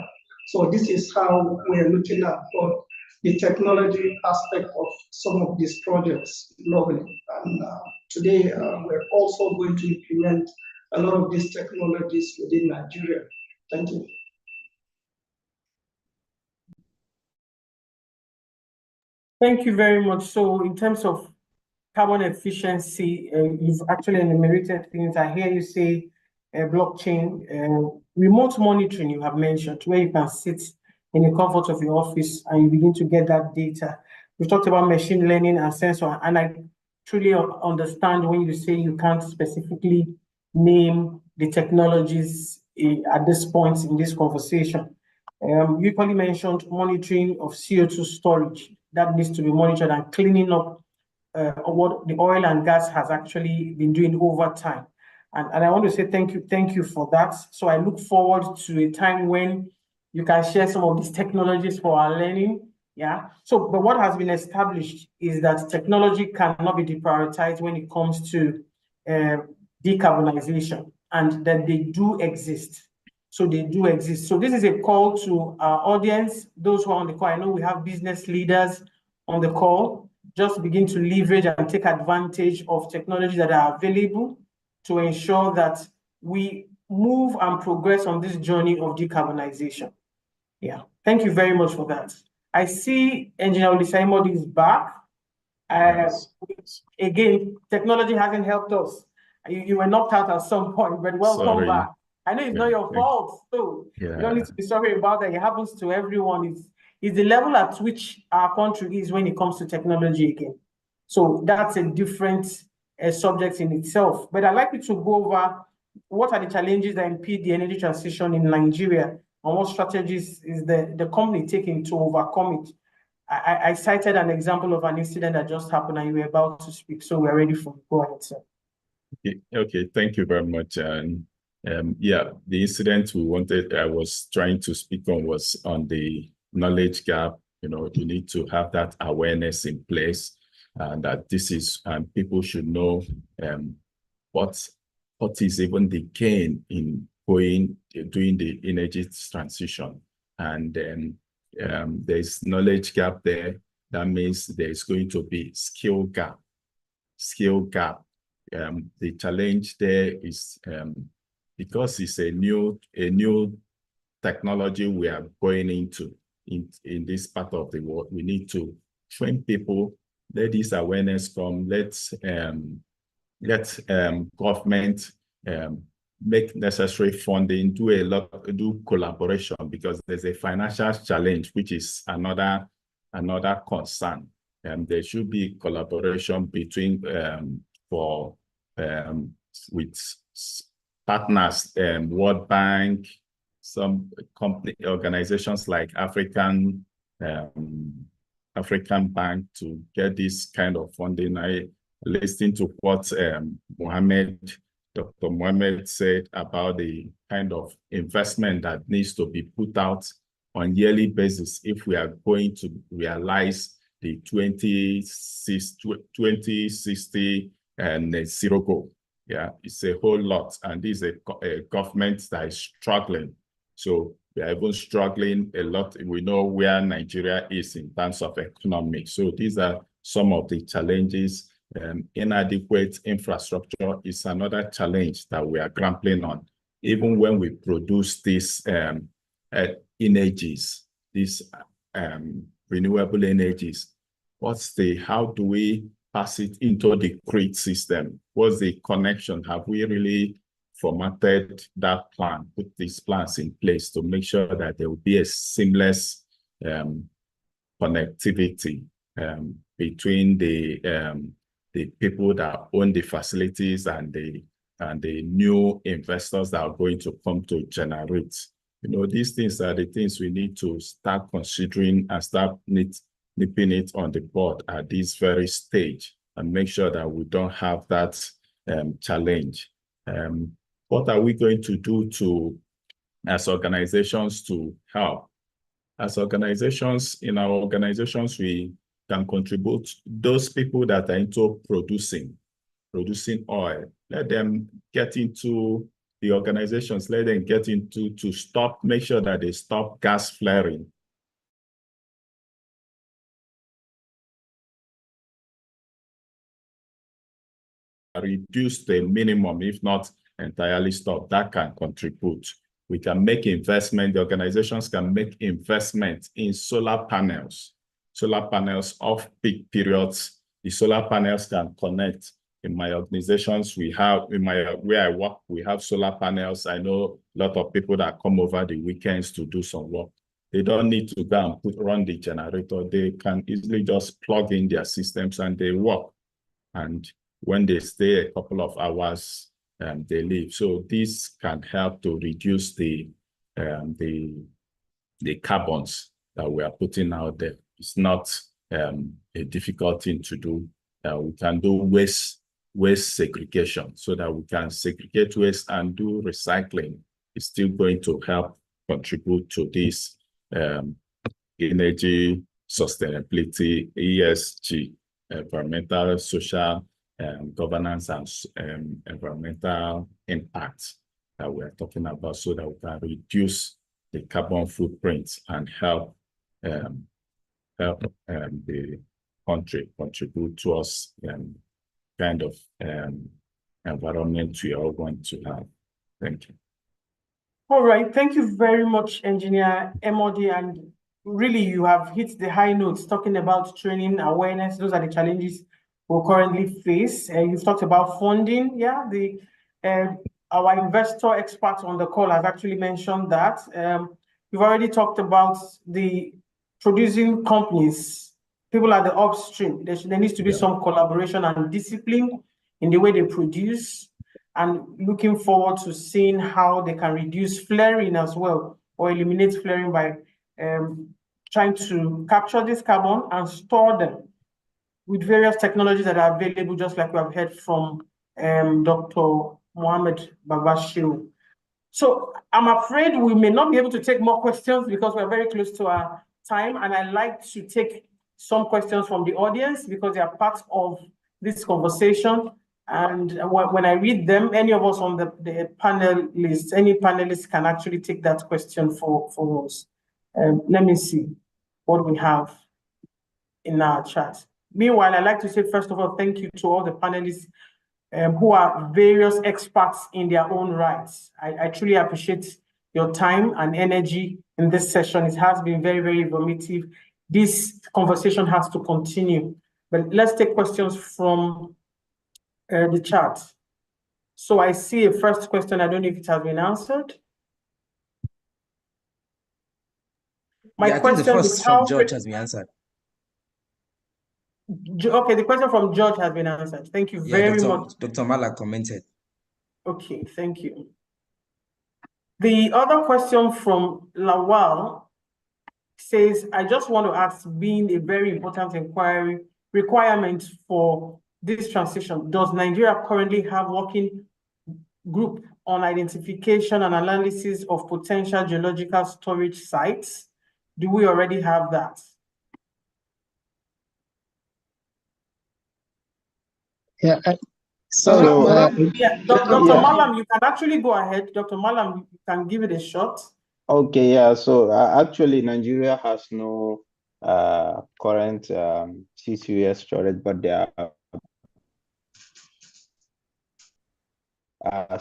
So this is how we're looking at both the technology aspect of some of these projects globally. And today we're also going to implement a lot of these technologies within Nigeria. Thank you. Thank you very much. So in terms of carbon efficiency, you've actually enumerated things. I hear you say blockchain, remote monitoring you have mentioned, where you can sit in the comfort of your office and you begin to get that data. We talked about machine learning and sensor, and I truly understand when you say you can't specifically name the technologies at this point in this conversation. You equally mentioned monitoring of CO2 storage that needs to be monitored and cleaning up what the oil and gas has actually been doing over time. And I want to say thank you for that. So I look forward to a time when you can share some of these technologies for our learning. Yeah. So, but what has been established is that technology cannot be deprioritized when it comes to decarbonization, and that they do exist. So they do exist. So this is a call to our audience, those who are on the call. I know we have business leaders on the call. Just begin to leverage and take advantage of technologies that are available to ensure that we move and progress on this journey of decarbonization. Yeah, thank you very much for that. I see Engineer Olisaimodi is back. Yes. Again, technology hasn't helped us. You were knocked out at some point, but welcome Sorry. back. I know it's not your fault, so you don't need to be sorry about that. It happens to everyone. It's the level at which our country is when it comes to technology again. So that's a different subject in itself. But I'd like you to go over what are the challenges that impede the energy transition in Nigeria, and what strategies is the company taking to overcome it. I cited an example of an incident that just happened, and you were about to speak, so we're ready for go ahead, sir. Okay, thank you very much. And yeah, the incident I was trying to speak on was on the knowledge gap. You know, you need to have that awareness in place, and that this is, people should know what is even the gain in doing the energy transition. And then there's knowledge gap there. That means there's going to be skill gap. The challenge there is because it's a new technology we are going into in this part of the world. We need to train people, let this awareness come, let government make necessary funding, do collaboration, because there's a financial challenge, which is another concern. There should be collaboration between with partners, World Bank, some organizations like African Bank, to get this kind of funding. I listened to what Dr. Mohammed said about the kind of investment that needs to be put out on a yearly basis if we are going to realize the 2060 and net zero goal. Yeah, it's a whole lot, and this is a government that is struggling. So we are even struggling a lot. We know where Nigeria is in terms of economy. So these are some of the challenges. Inadequate infrastructure is another challenge that we are grappling on. Even when we produce these energies, these renewable energies, how do we pass it into the grid system? What's the connection? Have we really formatted that plan, put these plans in place to make sure that there will be a seamless connectivity between the people that own the facilities and the new investors that are going to come to generate? You know, these things are the things we need to start considering and start nipping it on the board at this very stage, and make sure that we don't have that challenge. What are we going to do as organizations to help? As organizations, in our organizations, we can contribute. Those people that are into producing oil, let them get into the organizations, let them get into make sure that they stop gas flaring. Reduce the minimum, if not entirely stop. That can contribute. We can make investment. The organizations can make investment in solar panels off peak periods. The solar panels can connect. In my organizations, where I work, we have solar panels. I know a lot of people that come over the weekends to do some work. They don't need to go and run the generator. They can easily just plug in their systems and they work. And when they stay a couple of hours, they leave. So this can help to reduce the carbons that we are putting out there. It's not a difficult thing to do. We can do waste segregation so that we can segregate waste and do recycling. It's still going to help contribute to this energy sustainability, ESG, environmental, social, governance, and environmental impacts that we are talking about, so that we can reduce the carbon footprint and help the country contribute towards kind of environment we all want to have. Thank you. All right, thank you very much, Engineer Emodi. And really, you have hit the high notes talking about training, awareness. Those are the challenges will currently face. You've talked about funding. Yeah, our investor expert on the call has actually mentioned that. We've already talked about the producing companies, people at the upstream. There needs to be some collaboration and discipline in the way they produce, and looking forward to seeing how they can reduce flaring as well, or eliminate flaring by trying to capture this carbon and store them with various technologies that are available, just like we have heard from Dr. Mohammed Babashiru. So I'm afraid we may not be able to take more questions because we're very close to our time, and I'd like to take some questions from the audience because they are part of this conversation. And when I read them, any of us on the panel list, any panelists can actually take that question for us. Let me see what we have in our chat. Meanwhile, I'd like to say, first of all, thank you to all the panelists who are various experts in their own rights. I truly appreciate your time and energy in this session. It has been very, very informative. This conversation has to continue, but let's take questions from the chat. So I see a first question. I don't know if it has been answered. I think the first from George has been answered. Okay, the question from George has been answered. Thank you very much. Dr. Malak commented. Okay, thank you. The other question from Lawal says, I just want to ask, being a very important requirement for this transition, does Nigeria currently have working group on identification and analysis of potential geological storage sites? Do we already have that? Yeah. Dr. Malam, you can actually go ahead. Dr. Malam, you can give it a shot. Okay, yeah. So actually, Nigeria has no current CCUS storage, but there are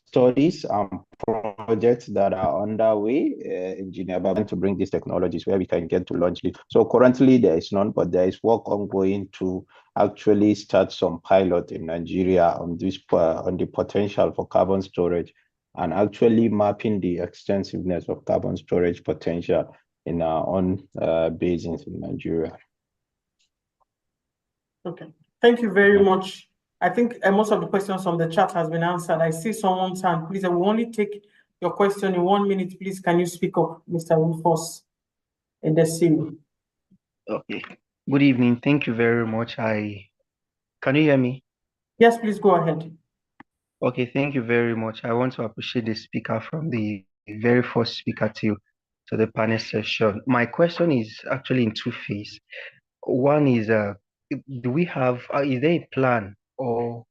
studies and projects that are underway in Geneva to bring these technologies where we can get to launch it. So currently there is none, but there is work ongoing to actually start some pilot in Nigeria on this on the potential for carbon storage and actually mapping the extensiveness of carbon storage potential in our own basins in Nigeria. Okay, thank you very much. I think most of the questions from the chat has been answered. I see someone's hand. Please, I will only take your question in 1 minute. Please, can you speak up, Mr. Rufus in the scene? Okay. Good evening. Thank you very much. Can you hear me? Yes, please go ahead. Okay, thank you very much. I want to appreciate the speaker from the very first speaker to the panel session. My question is actually in two phases. One is, do we have, is there a plan or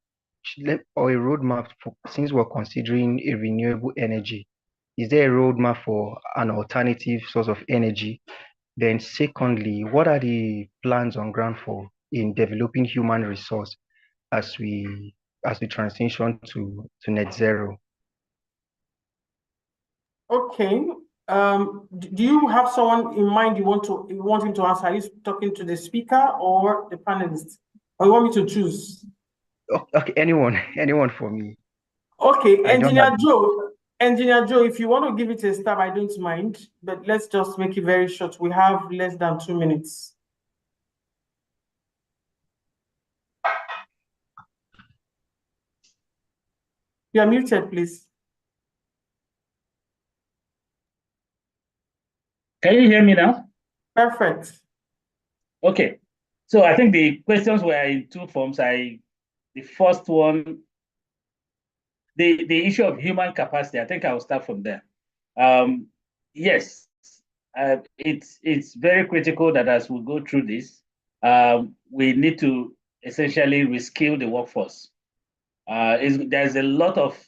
a roadmap for, since we're considering a renewable energy, is there a roadmap for an alternative source of energy? Then secondly, what are the plans on ground for in developing human resource as we transition to net zero? Okay. Do you have someone in mind you want him to answer? Are you talking to the speaker or the panelists? Or you want me to choose? Okay, anyone for me. Okay, Engineer Joe, if you want to give it a stab, I don't mind, but let's just make it very short. We have less than 2 minutes. You are muted, please. Can you hear me now? Perfect. Okay. So I think the questions were in two forms. The first one, the issue of human capacity, I think I will start from there. Yes, it's very critical that as we go through this, we need to essentially reskill the workforce. There's a lot of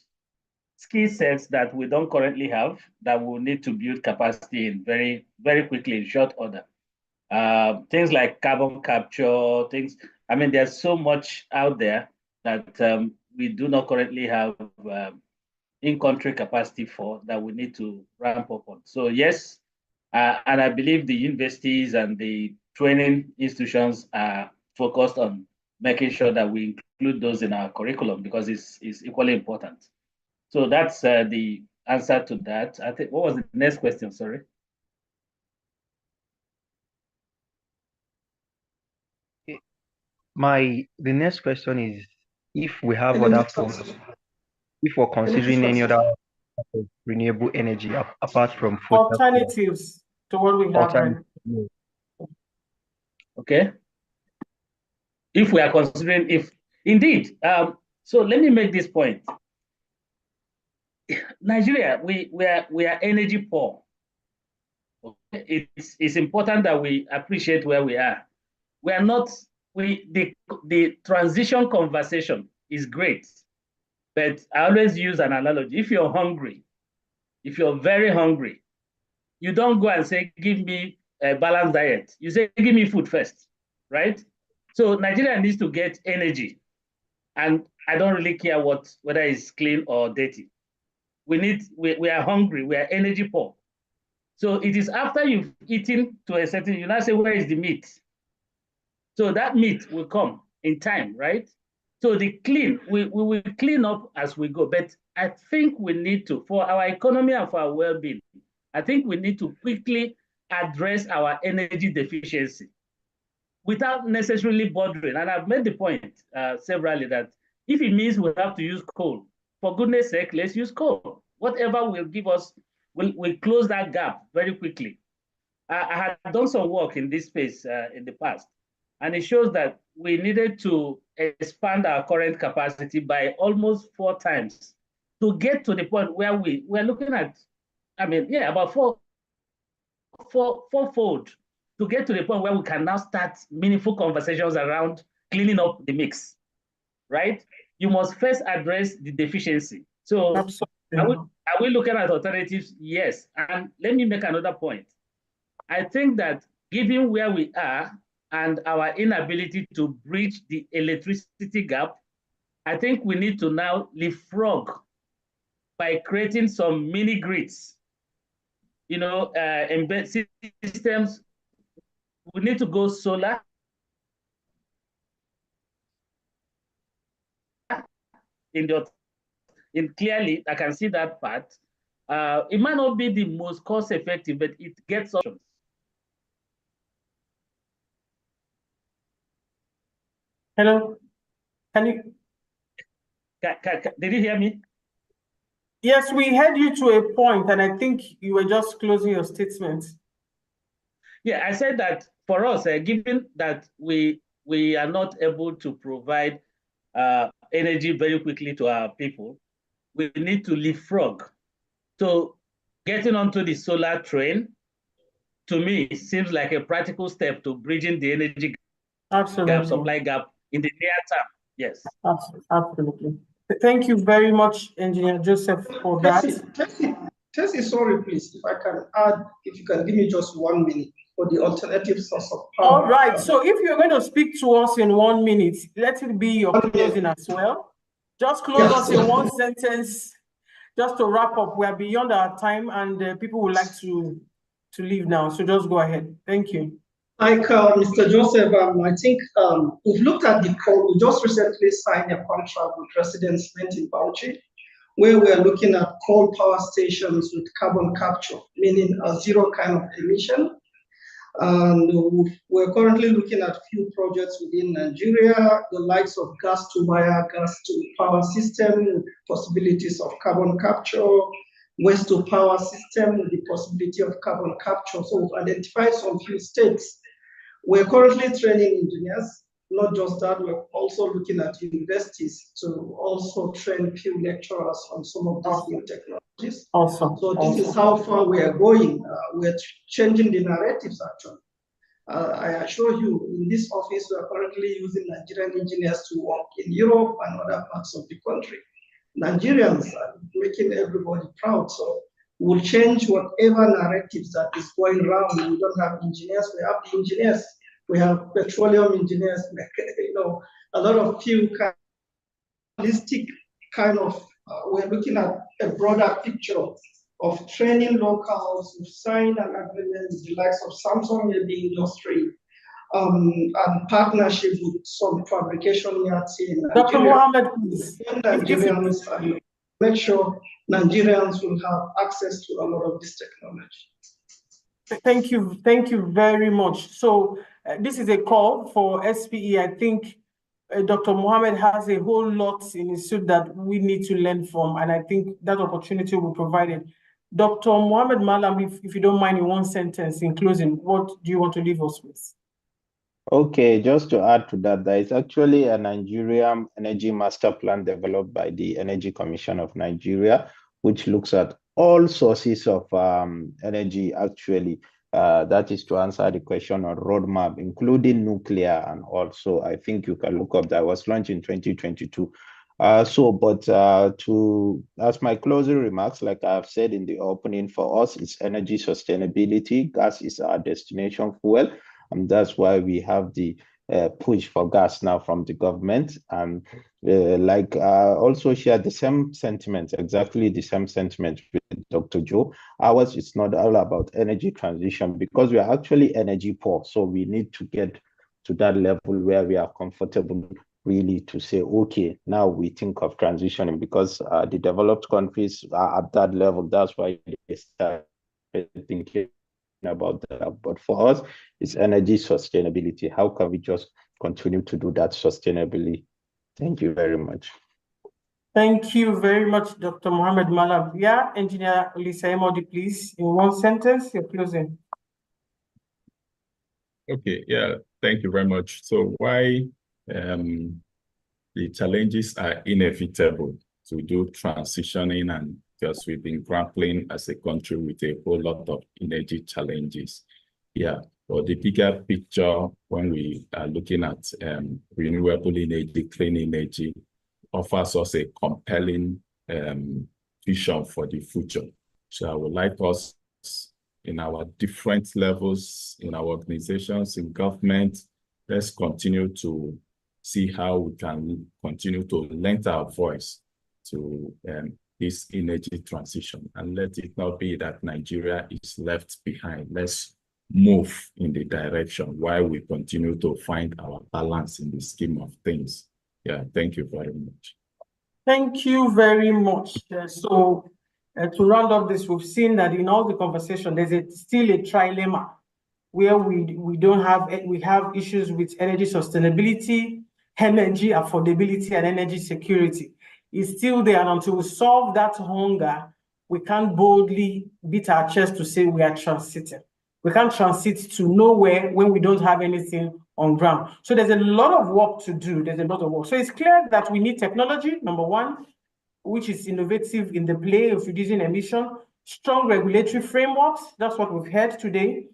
skill sets that we don't currently have that we'll need to build capacity in very, very quickly in short order. Things like carbon capture, I mean, there's so much out there that we do not currently have in-country capacity for that we need to ramp up on. So yes, and I believe the universities and the training institutions are focused on making sure that we include those in our curriculum because it's equally important. So that's the answer to that. I think, what was the next question? Sorry. The next question is if we have other forms, if we're considering any other renewable energy apart from alternatives to what we have right now. Okay. If we are considering, if indeed, so let me make this point. Nigeria, we are energy poor. Okay? It's important that we appreciate where we are. We are not. The transition conversation is great, but I always use an analogy. If you're hungry, if you're very hungry, you don't go and say, give me a balanced diet. You say, give me food first, right? So Nigeria needs to get energy. And I don't really care whether it's clean or dirty. We are hungry, we are energy poor. So it is after you've eaten to a certain, you now say, where is the meat? So that meat will come in time, right? So the clean, we will clean up as we go. But I think we need to, for our economy and for our well-being, I think we need to quickly address our energy deficiency without necessarily bothering. And I've made the point severally that if it means we have to use coal, for goodness sake, let's use coal. Whatever will give us, we'll close that gap very quickly. I had done some work in this space in the past, and it shows that we needed to expand our current capacity by almost 4 times to get to the point where we're looking at, about fourfold to get to the point where we can now start meaningful conversations around cleaning up the mix, right? You must first address the deficiency. So are we looking at alternatives? Yes. And let me make another point. I think that given where we are and our inability to bridge the electricity gap, I think we need to now leapfrog by creating some mini grids, embed systems. We need to go solar. Clearly, I can see that part. It might not be the most cost effective, but it gets options. Hello, can you? Did you hear me? Yes, we heard you to a point, and I think you were just closing your statement. Yeah, I said that for us, given that we are not able to provide energy very quickly to our people, we need to leapfrog. So getting onto the solar train, to me, seems like a practical step to bridging the energy gap, supply gap in the near term. Yes. Absolutely. Thank you very much, Engineer Joseph, for that. Tessie, sorry, please, if I can add, if you can give me just 1 minute for the alternative source of power. All right. So if you're going to speak to us in 1 minute, let it be your closing as well. Just close us in 1 sentence, just to wrap up. We are beyond our time, and people would like to leave now. So just go ahead. Thank you. Like Mr. Joseph, I think we've looked at the coal. We just recently signed a contract with Residence Mint in Bauchi, where we are looking at coal power stations with carbon capture, meaning a zero kind of emission. And we're currently looking at a few projects within Nigeria, the likes of gas to wire, gas to power system, with possibilities of carbon capture, waste to power system with the possibility of carbon capture. So we've identified some few states. We're currently training engineers. Not just that, we're also looking at universities to also train few lecturers on some of these new technologies. Awesome. So this is how far we are going. We're changing the narratives, actually. I assure you, in this office, we are currently using Nigerian engineers to work in Europe and other parts of the country. Nigerians are making everybody proud. So we'll change whatever narratives that is going around. We don't have engineers, we have the engineers. We have petroleum engineers, a lot of few holistic kind of, we're looking at a broader picture of training locals who sign an agreement with the likes of Samsung, the industry, and partnership with some fabrication yards in Dr. Nigeria. Mohammed, please. Nigerians and make sure Nigerians will have access to a lot of this technology. Thank you very much. So this is a call for SPE. I think Dr. Mohammed has a whole lot in his suit that we need to learn from, and I think that opportunity will be provided. Dr. Mohammed Malam, if you don't mind, in one sentence in closing, what do you want to leave us with? Okay, just to add to that, there is actually a Nigerian energy master plan developed by the Energy Commission of Nigeria, which looks at all sources of energy, actually. That is to answer the question on roadmap, including nuclear, and also I think you can look up that was launched in 2022. As my closing remarks, like I've said in the opening, for us, it's energy sustainability. Gas is our destination fuel. And that's why we have the push for gas now from the government. And also share the same sentiment, exactly the same sentiment with Dr. Joe. Ours is not all about energy transition because we are actually energy poor. So we need to get to that level where we are comfortable really to say, okay, now we think of transitioning, because the developed countries are at that level. That's why they start thinking about that. But for us, it's energy sustainability. How can we just continue to do that sustainably? Thank you very much. Thank you very much, Dr. Mohammed Malam. Yeah, Engineer Lisa Emodi, please, in one sentence, you're closing. Okay, yeah, thank you very much. So why the challenges are inevitable to do transitioning, and because we've been grappling as a country with a whole lot of energy challenges. Yeah, but the bigger picture, when we are looking at renewable energy, clean energy, offers us a compelling vision for the future. So I would like us, in our different levels, in our organizations, in government, let's continue to see how we can continue to lend our voice to this energy transition, and let it not be that Nigeria is left behind. Let's move in the direction while we continue to find our balance in the scheme of things. Yeah, thank you very much. Thank you very much. To round up this, we've seen that in all the conversation, there's still a trilemma where we have issues with energy sustainability, energy affordability, and energy security. It's still there, and until we solve that hunger, we can't boldly beat our chest to say we are transiting. We can't transit to nowhere when we don't have anything on ground. So there's a lot of work to do. There's a lot of work. So it's clear that we need technology, number one, which is innovative in the play of reducing emission, strong regulatory frameworks, that's what we've heard today,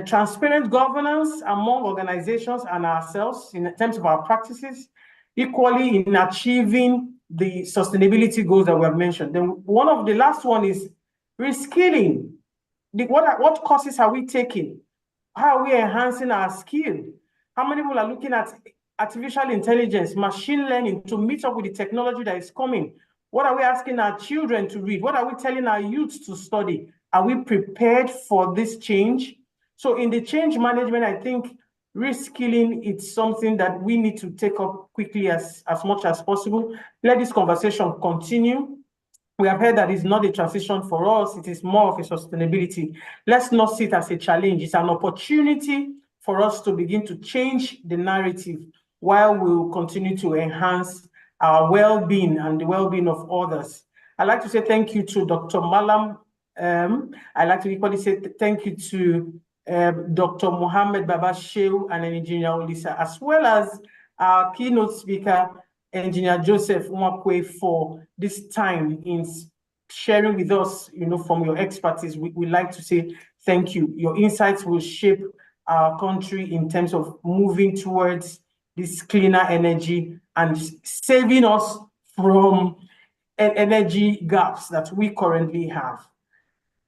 transparent governance among organizations and ourselves in terms of our practices, equally in achieving the sustainability goals that we have mentioned. Then one of the last one is reskilling. What courses are we taking? How are we enhancing our skill? How many people are looking at artificial intelligence, machine learning to meet up with the technology that is coming? What are we asking our children to read? What are we telling our youth to study? Are we prepared for this change? So in the change management, I think reskilling is something that we need to take up quickly as much as possible. Let this conversation continue. We have heard that it's not a transition for us, it is more of a sustainability. Let's not see it as a challenge. It's an opportunity for us to begin to change the narrative while we will continue to enhance our well-being and the well-being of others. I'd like to say thank you to Dr. Malam. I'd like to equally say thank you to Dr. Mohammed Baba Shehu and Engineer Olisa, as well as our keynote speaker, Engineer Joseph Mwakwe, for this time in sharing with us, from your expertise. We like to say thank you. Your insights will shape our country in terms of moving towards this cleaner energy and saving us from energy gaps that we currently have.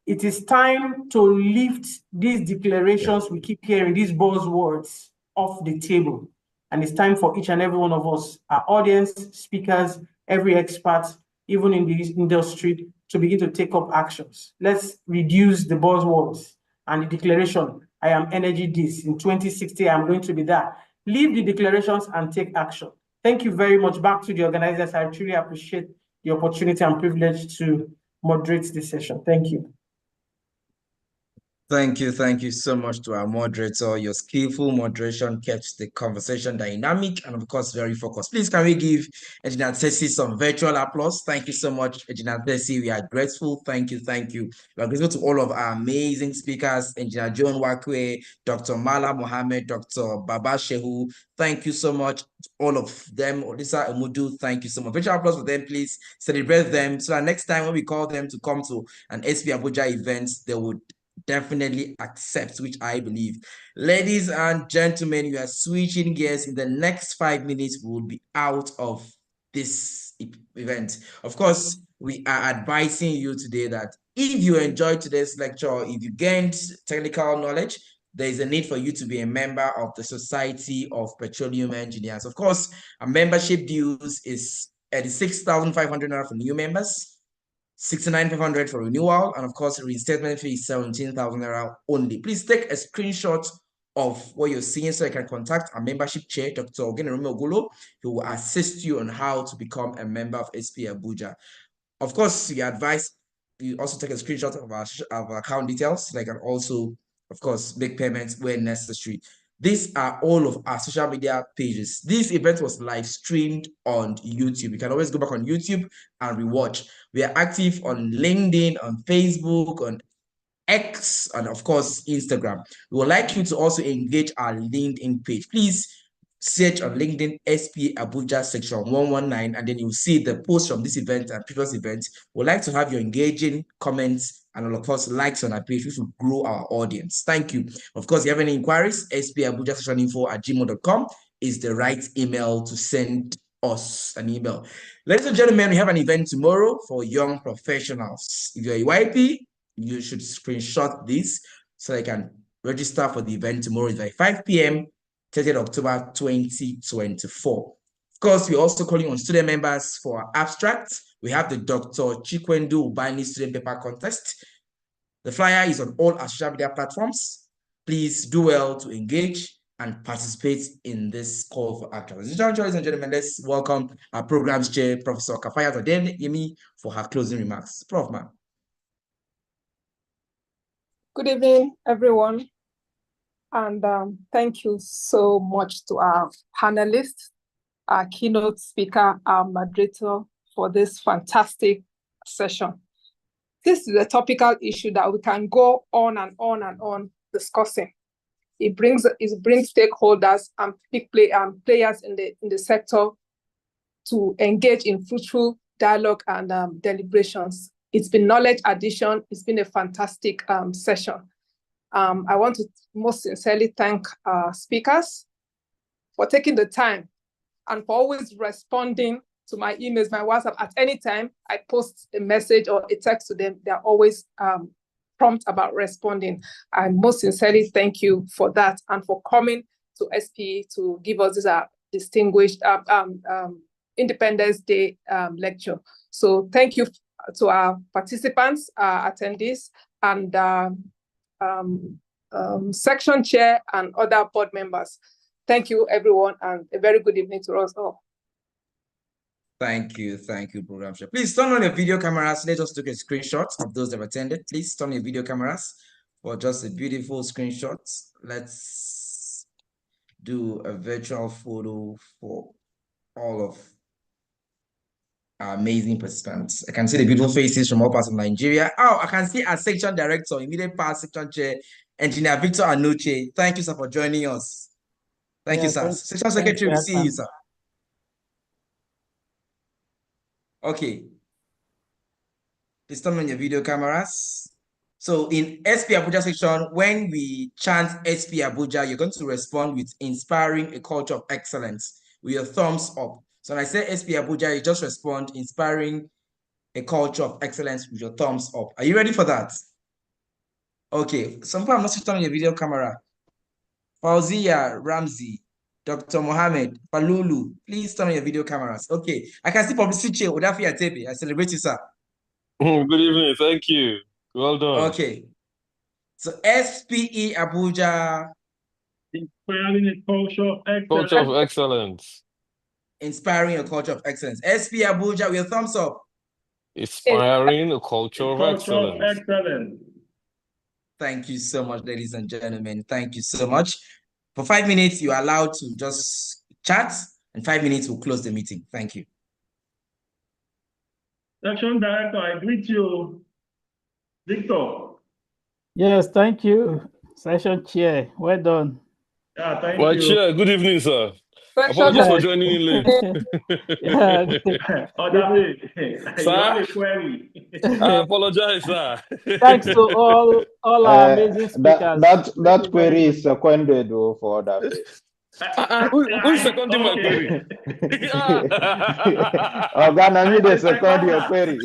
It is time to lift these declarations we keep hearing, these buzzwords, off the table. And it's time for each and every one of us, our audience, speakers, every expert, even in the industry, to begin to take up actions. Let's reduce the buzzwords and the declaration I am energy this. In 2060, I'm going to be that. Leave the declarations and take action. Thank you very much. Back to the organizers. I truly appreciate the opportunity and privilege to moderate this session. Thank you. Thank you so much to our moderator. Your skillful moderation kept the conversation dynamic and, of course, very focused. Please, can we give Engineer Tessie some virtual applause? Thank you so much, Engineer Tessie. We are grateful. Thank you. We are grateful to all of our amazing speakers, Engineer John Wakwe, Dr. Mala Mohammed, Dr. Baba Shehu. Thank you so much, all of them. Odisa Emudu, thank you so much. Virtual applause for them, please. Celebrate them so that next time when we call them to come to an SP Abuja event, they would definitely accept, which I believe. Ladies and gentlemen, we are switching gears. In the next 5 minutes, we will be out of this event. Of course, we are advising you today that if you enjoyed today's lecture, if you gained technical knowledge, there is a need for you to be a member of the Society of Petroleum Engineers. Of course, a membership dues is 86,500 naira for new members, 69,500 for renewal, and of course, reinstatement fee is 17,000 naira only. Please take a screenshot of what you're seeing so you can contact our membership chair, Dr. Ogenerumi Ogolo, who will assist you on how to become a member of SP Abuja. Of course, we advise you also take a screenshot of our account details so they can also, of course, make payments where necessary. These are all of our social media pages. This event was live streamed on YouTube. You can always go back on YouTube and rewatch. We are active on LinkedIn, on Facebook, on X, and of course, Instagram. We would like you to also engage our LinkedIn page. Please search on LinkedIn SP Abuja section 119, and then you'll see the post from this event and previous events. We'd like to have your engaging comments and, of course, likes on our page, which will grow our audience. Thank you. Of course, if you have any inquiries, spabuja-info@gmail.com is the right email to send us an email. Ladies and gentlemen, we have an event tomorrow for young professionals. If you're a YP, you should screenshot this so you can register for the event tomorrow. It's by 5 p.m. 30th October 2024. Of course, we're also calling on student members for our abstracts. We have the Dr. Chikwendu Ubani Student Paper Contest. The flyer is on all our social media platforms. Please do well to engage and participate in this call for action. Ladies and gentlemen, let's welcome our programs chair, Professor Kafayat Adeyemi, for her closing remarks. Prof, ma'am. Good evening, everyone. And thank you so much to our panelists, our keynote speaker, our moderator for this fantastic session. This is a topical issue that we can go on and on and on discussing. It brings stakeholders and players in the sector to engage in fruitful dialogue and deliberations. It's been knowledge addition. It's been a fantastic session. I want to most sincerely thank our speakers for taking the time and for always responding to my emails, my WhatsApp. At any time I post a message or a text to them, they're always prompt about responding. I most sincerely thank you for that and for coming to SPE to give us this distinguished Independence Day lecture. So thank you to our participants, attendees, and section chair and other board members. Thank you, everyone, and a very good evening to us all. Thank you, program chair. Please turn on your video cameras. Let's just take a screenshot of those that have attended. Please turn on your video cameras for just a beautiful screenshot. Let's do a virtual photo for all of our amazing participants. I can see the beautiful faces from all parts of Nigeria. Oh, I can see our section director, immediate past section chair, Engineer Victor Anuche. Thank you, sir, for joining us. Thank you, sir. Section secretary, we see you, sir. Okay. Please turn on your video cameras. So in SP Abuja section, when we chant SP Abuja, you're going to respond with inspiring a culture of excellence with your thumbs up. So when I say SP Abuja, you just respond inspiring a culture of excellence with your thumbs up. Are you ready for that? Okay. Some people are not switching on your video camera. Fauzia Ramsey, Dr. Mohammed, Palulu, please turn on your video cameras. Okay. I can see publicity chair, Odafi Atepe. I celebrate you, sir. Good evening. Thank you. Well done. Okay. So SPE Abuja. Inspiring a culture of excellence. Culture of excellence. Inspiring a culture of excellence. SPE Abuja, with a thumbs up. Inspiring a culture of excellence. Thank you so much, ladies and gentlemen. Thank you so much. For 5 minutes, you are allowed to just chat, and 5 minutes will close the meeting. Thank you. Section Director, I greet you. Victor. Yes, thank you. Session Chair, well done. Yeah, thank Well, you. Chair, good evening, sir. Section Apologies for Director. joining in late. Yeah. You have a query. I apologize, sir. Thanks to all our amazing speakers. That query is seconded for other days. Who is seconding my query? Organa, me the second your query.